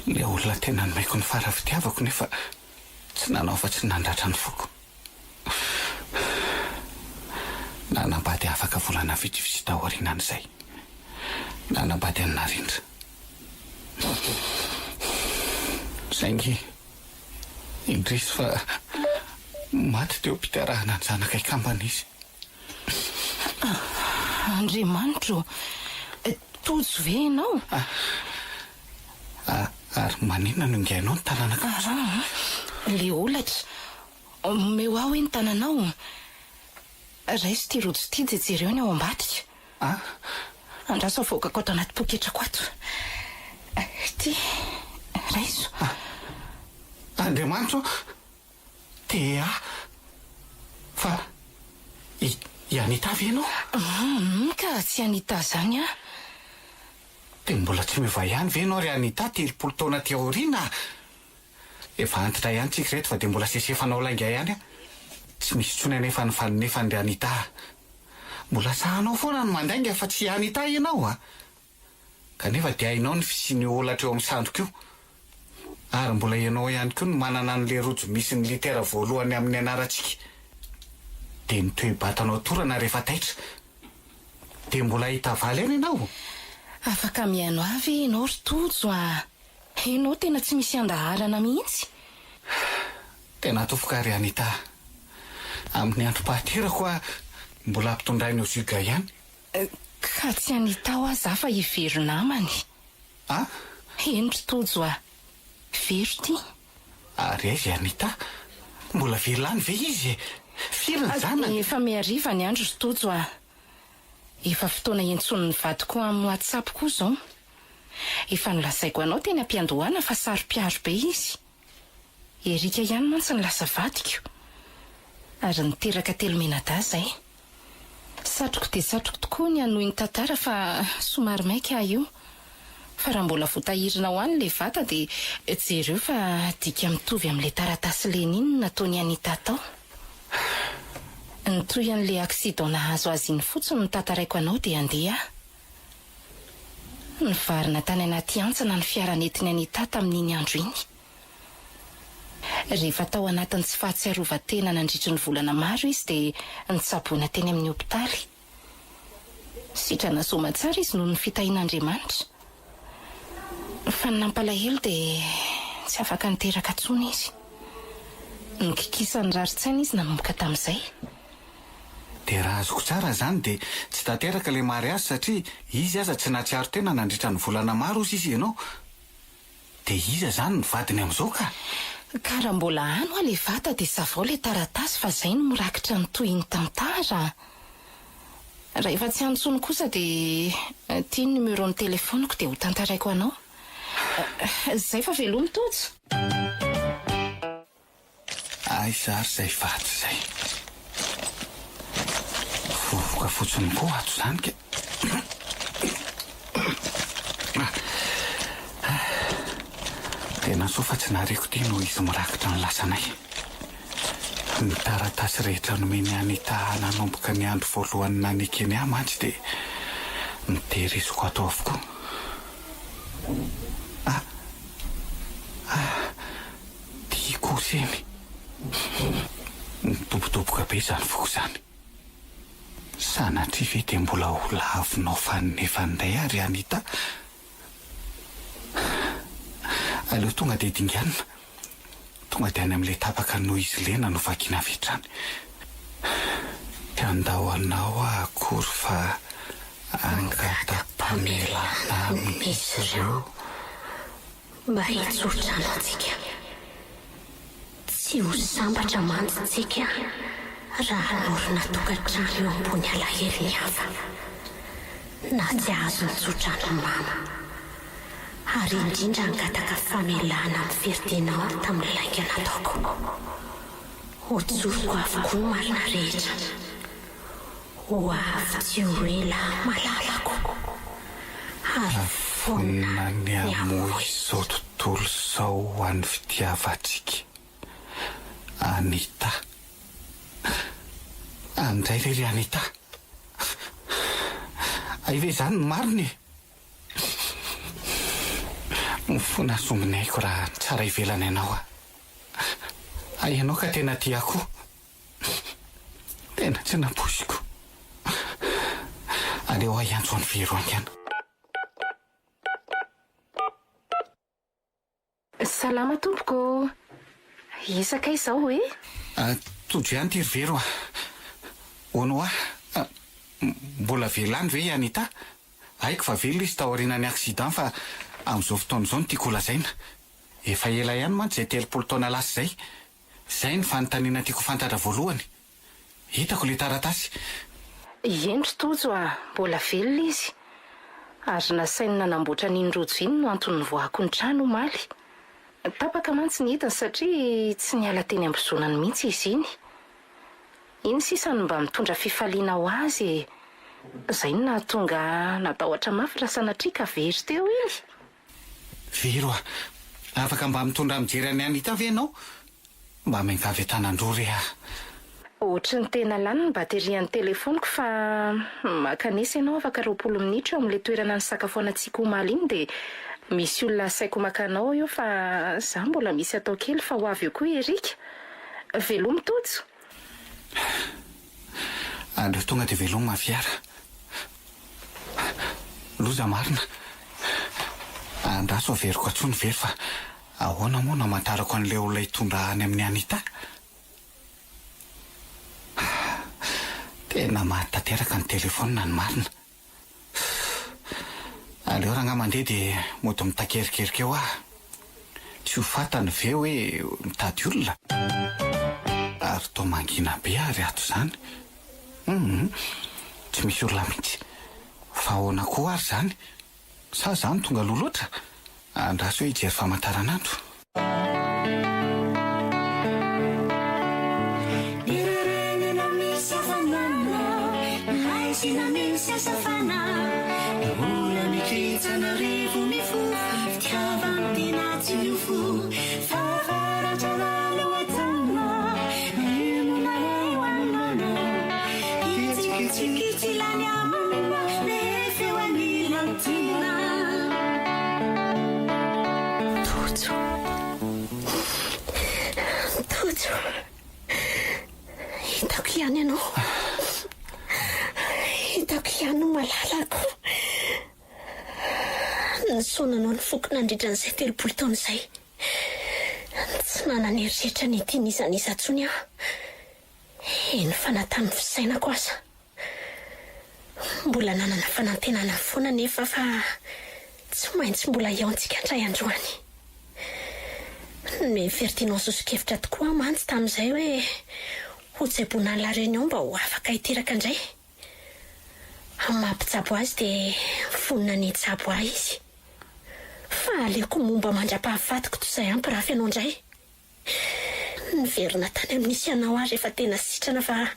Le olona tena nomaiko ny farafitiavako nefa tsy nanao fa tsy nandratra ny foko. Nanambady afaka volana vitsivitsy taorianan'izay. Nanambady any Narindra. Saingy indrisy fa maty teo am-pitarahana ny zanaka ikambana izy. Andriamanitra, tojo ve ianao? Ary maninona no ingainao ny tanànaka? Le olatra meo aho hoe ny tanànao. Raisy ty rojo ty jejereo ny ao ambadika. Andraso avoakako ato anaty poketrako ato. Ty raiso. Andriamanitra, tea fa Anita ve ianao? Ka tsy Anita zany a. Dia mbola tsy meva ihany ve ianao ry Anita 30 taona ty aoriana? Efa antitra ihany tsika reto fa dia mbola sesefanao lainga ihany a. Tsy misy tsony anefa ny fanonefany ry Anita. Mbola sahanao foana ny mandainga fa tsy Anita ianao a. Kanefa dia hainao ny fisiany olatra eo amin'ny sandroka io. Ary mbola ianao ihany koa no manana an'le rojo misy ny litera voalohany amin'ny anarantsika. Dia ny toe-batanao torana rehefa taitra. Dia mbola hita valy any ianao. Afaka mihaino avy ianao ry Tojo a. Ianao tena tsy misy andaharana mihitsy. Tena tofokary Anita. Amin'ny androm-pahaterako mbola ampitondrainy ao Zuga ihany. Ka tsy Anita ho aza fa hivery namany. Ah? Eny ry Tojo a. Very ty. Ary aizy Anita. Mbola very lany ve izy? Firy ny zanany? Efa miariva ny andro ry Tojo a. Efa fotoana iantson'ny vadiko amin'ny WhatsApp koa zao. Efa nolazaiko anao teny ampiandohana fa saro-piaro be izy. Erika ihany mantsy ny lasa vadiko. Ary niteraka telo menada zay. Satroko dia satroko tokoa ny anohy ny tantara fa somary maika io. Fa raha mbola voatahirina ho any le vata dia jereo fa dika mitovy amin'le taratasy Lenine nataony Anita tao. Nitoy an'le aksidon nahazo azy iny fotsiny ny tantaraiko anao dia andeha. Nivarina tany anaty antsana ny fiaranetiny Anita tamin'iny andro iny. Rehefa tao anatin'ny tsy fahatsiarovan-tena nandritry ny volana maro izy dia nitsaboina teny amin'ny hopitaly. Sitrana soma tsara izy noho ny fitahian'Andriamanitra. Fa ny nampalahelo dia tsy afaka niteraka tsony izy. Nikikisa ny rarin-tsaina izy nanomboka tamin'izay. Dia raha azoko tsara zany dia tsy tanteraka le mariazy satria izy aza tsy nahatsiaro tena nandritra ny volana maro izy ianao. Dia iza zany ny vadiny amin'izao ka? Ka raha mbola ano a le vata dia savao le taratasy fa zay no mirakitra ny toy ny tantara. Raha efa tsy antsony kosa dia tia ny numéro ny telefoniko dia ho tantaraiko anao. Zay fa velomy Tojo. Ay zary zay vato zay. Vovoka fotsiny koa ato zany ke. Tena soa fa tsy nareko ty no izy mirakitra ny lasanay. Ny taratasy rehetra nomeny Anita nanomboka ny andro voalohany nanekeny ahy mantsy dia nitehiriziko atao avokoa. Tia koseny. Nitobotoboka be zany foko zany. Sanatria ve dia mbola ho lavinao fanefa ndray ary Anita? Aleo tonga dia dinganina. Tonga dia any amin'ilay tapaka noho izy lena no vakiana vetrany. Andao anao akory fa angata-pamelana amin'izy ireo. Mba hitsotrana antsika. Tsy ho sambatra mantsitsika raha norina tokantrano eo ambony alahelo ny hafa. Na tsy azo nitsotrana mama. Ary indrindra angataka famelana amin'ny ferdinao tamin'ny laika nataoko. Hotsoroko avokoa marina rehetra. Ho avy tsy ho ela malalako. Ary vonina ny amoy izao tontolo izao ho an'ny fitiavantsika. Anita. Andray lery Anita. Aive zany ny mariny. Mifona sominaiko raha tsara ivelana ianao. Ianao ka tena tiako. Tena tsy naposiko. Aleo aho iantso ny vero angana. Salama tompoko. Isaka izao e? Tojo ihany ty ry vero. Hono mbola velany ve Anita? Haiko fa velo izy tao aorianany aksidan fa amin'izao fotoana izao no tiako lazaina. Efa ela ihany mantsy izay 3 taona lasa zay. Zay ny fanontaniana tiako fantatra voalohany. Hitako le taratasy. Endry Tojo mbola velona izy. Ary nasainy nanamboatra n'iny rojo iny no antony voako ny trano omaly. Tapaka mantsy ny hitany satria tsy niala teny ambozonany mihitsy izy iny. Iny sisany mba mitondra fifaliana ho azy. Zay no nahatonga natahotra mafy raha sanatria ka very teo iny. Vero afaka mba mitondra mijery any Anita ve ianao? Mba miangavy tanandrory Ohatry ny tena lany ny baterian'ny telefoniko fa makanesa ianao afaka 20 minitra eo amin'ilay toerana ny sakafo anatsika omaly iny dia misy olona saiko makanao eo fa za mbola misy atao kely fa ho avy eo koa Erika. Velomy Tojo. Andreo tonga dia velomy mafiara. Loza marina. Andraso averiko atsony very fa ahoana moa namantarako an'ilay olona hitondra any amin'ny Anita. Tena mahatateraka ny telefona ny marina. Aleo raha mandeha dia mody mitakerikerik eo aho. Tsy ho fantany ve hoe mitady olona. Ary toa mangina be ary ato izany. Tsy misy olona mihitsy. Fa ahoana koa ary izany. Sa izany tonga loha loatra. Andraso hoe hijery famantaranandro. Hitako ihany ianao. Hitako ihany no malalako. Nisaonanao ny foko nandritra n'izay 3 taona izay. Tsy nanana eritreritra ny tian'izaniza ntsony aho. Eny fanatany fisainako aza. Mbola nanana fanantenana foana nefa fa tsy maintsy mbola eo antsika handray androany. Mifertinao sosokevitra tokoa mantsy tamin'izay hoe hotsaibona ny la réunion mba ho afaka hiteraka indray. Mampitsabo azy dia fonina ny tsabo ahy izy. Fa aleko momba mandra-pahafatiko toy izay ampirafy ianao indray. Niverina tany amin'nisy ianao aho rehefa tena sitrana fa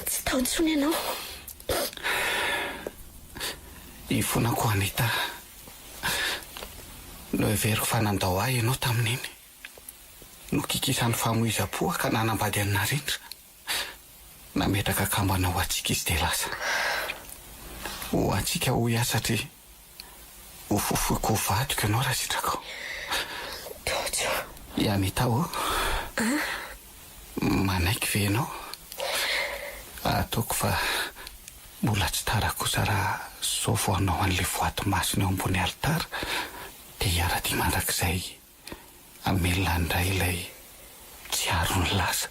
tsy tao intsony ianao. Ifonako Anita. No heveriko fanandao ahy ianao tamin'iny. No kikisany famoiza-po ka nanambady anina rindra. Nametraka kambana ho antsika izy dia lasa. Ho antsika ho iasa satria ho fofoiko ho vadiko ianao raha sitrako. Anita ho. Manaiky ve ianao? Ataoko fa mbola tsy tara kosa raha sao vo anao an'ilay voato masina eo ambony alitara. Dia hiara-dia mandrakizay amelona indray ilay tsy aro ny lasa.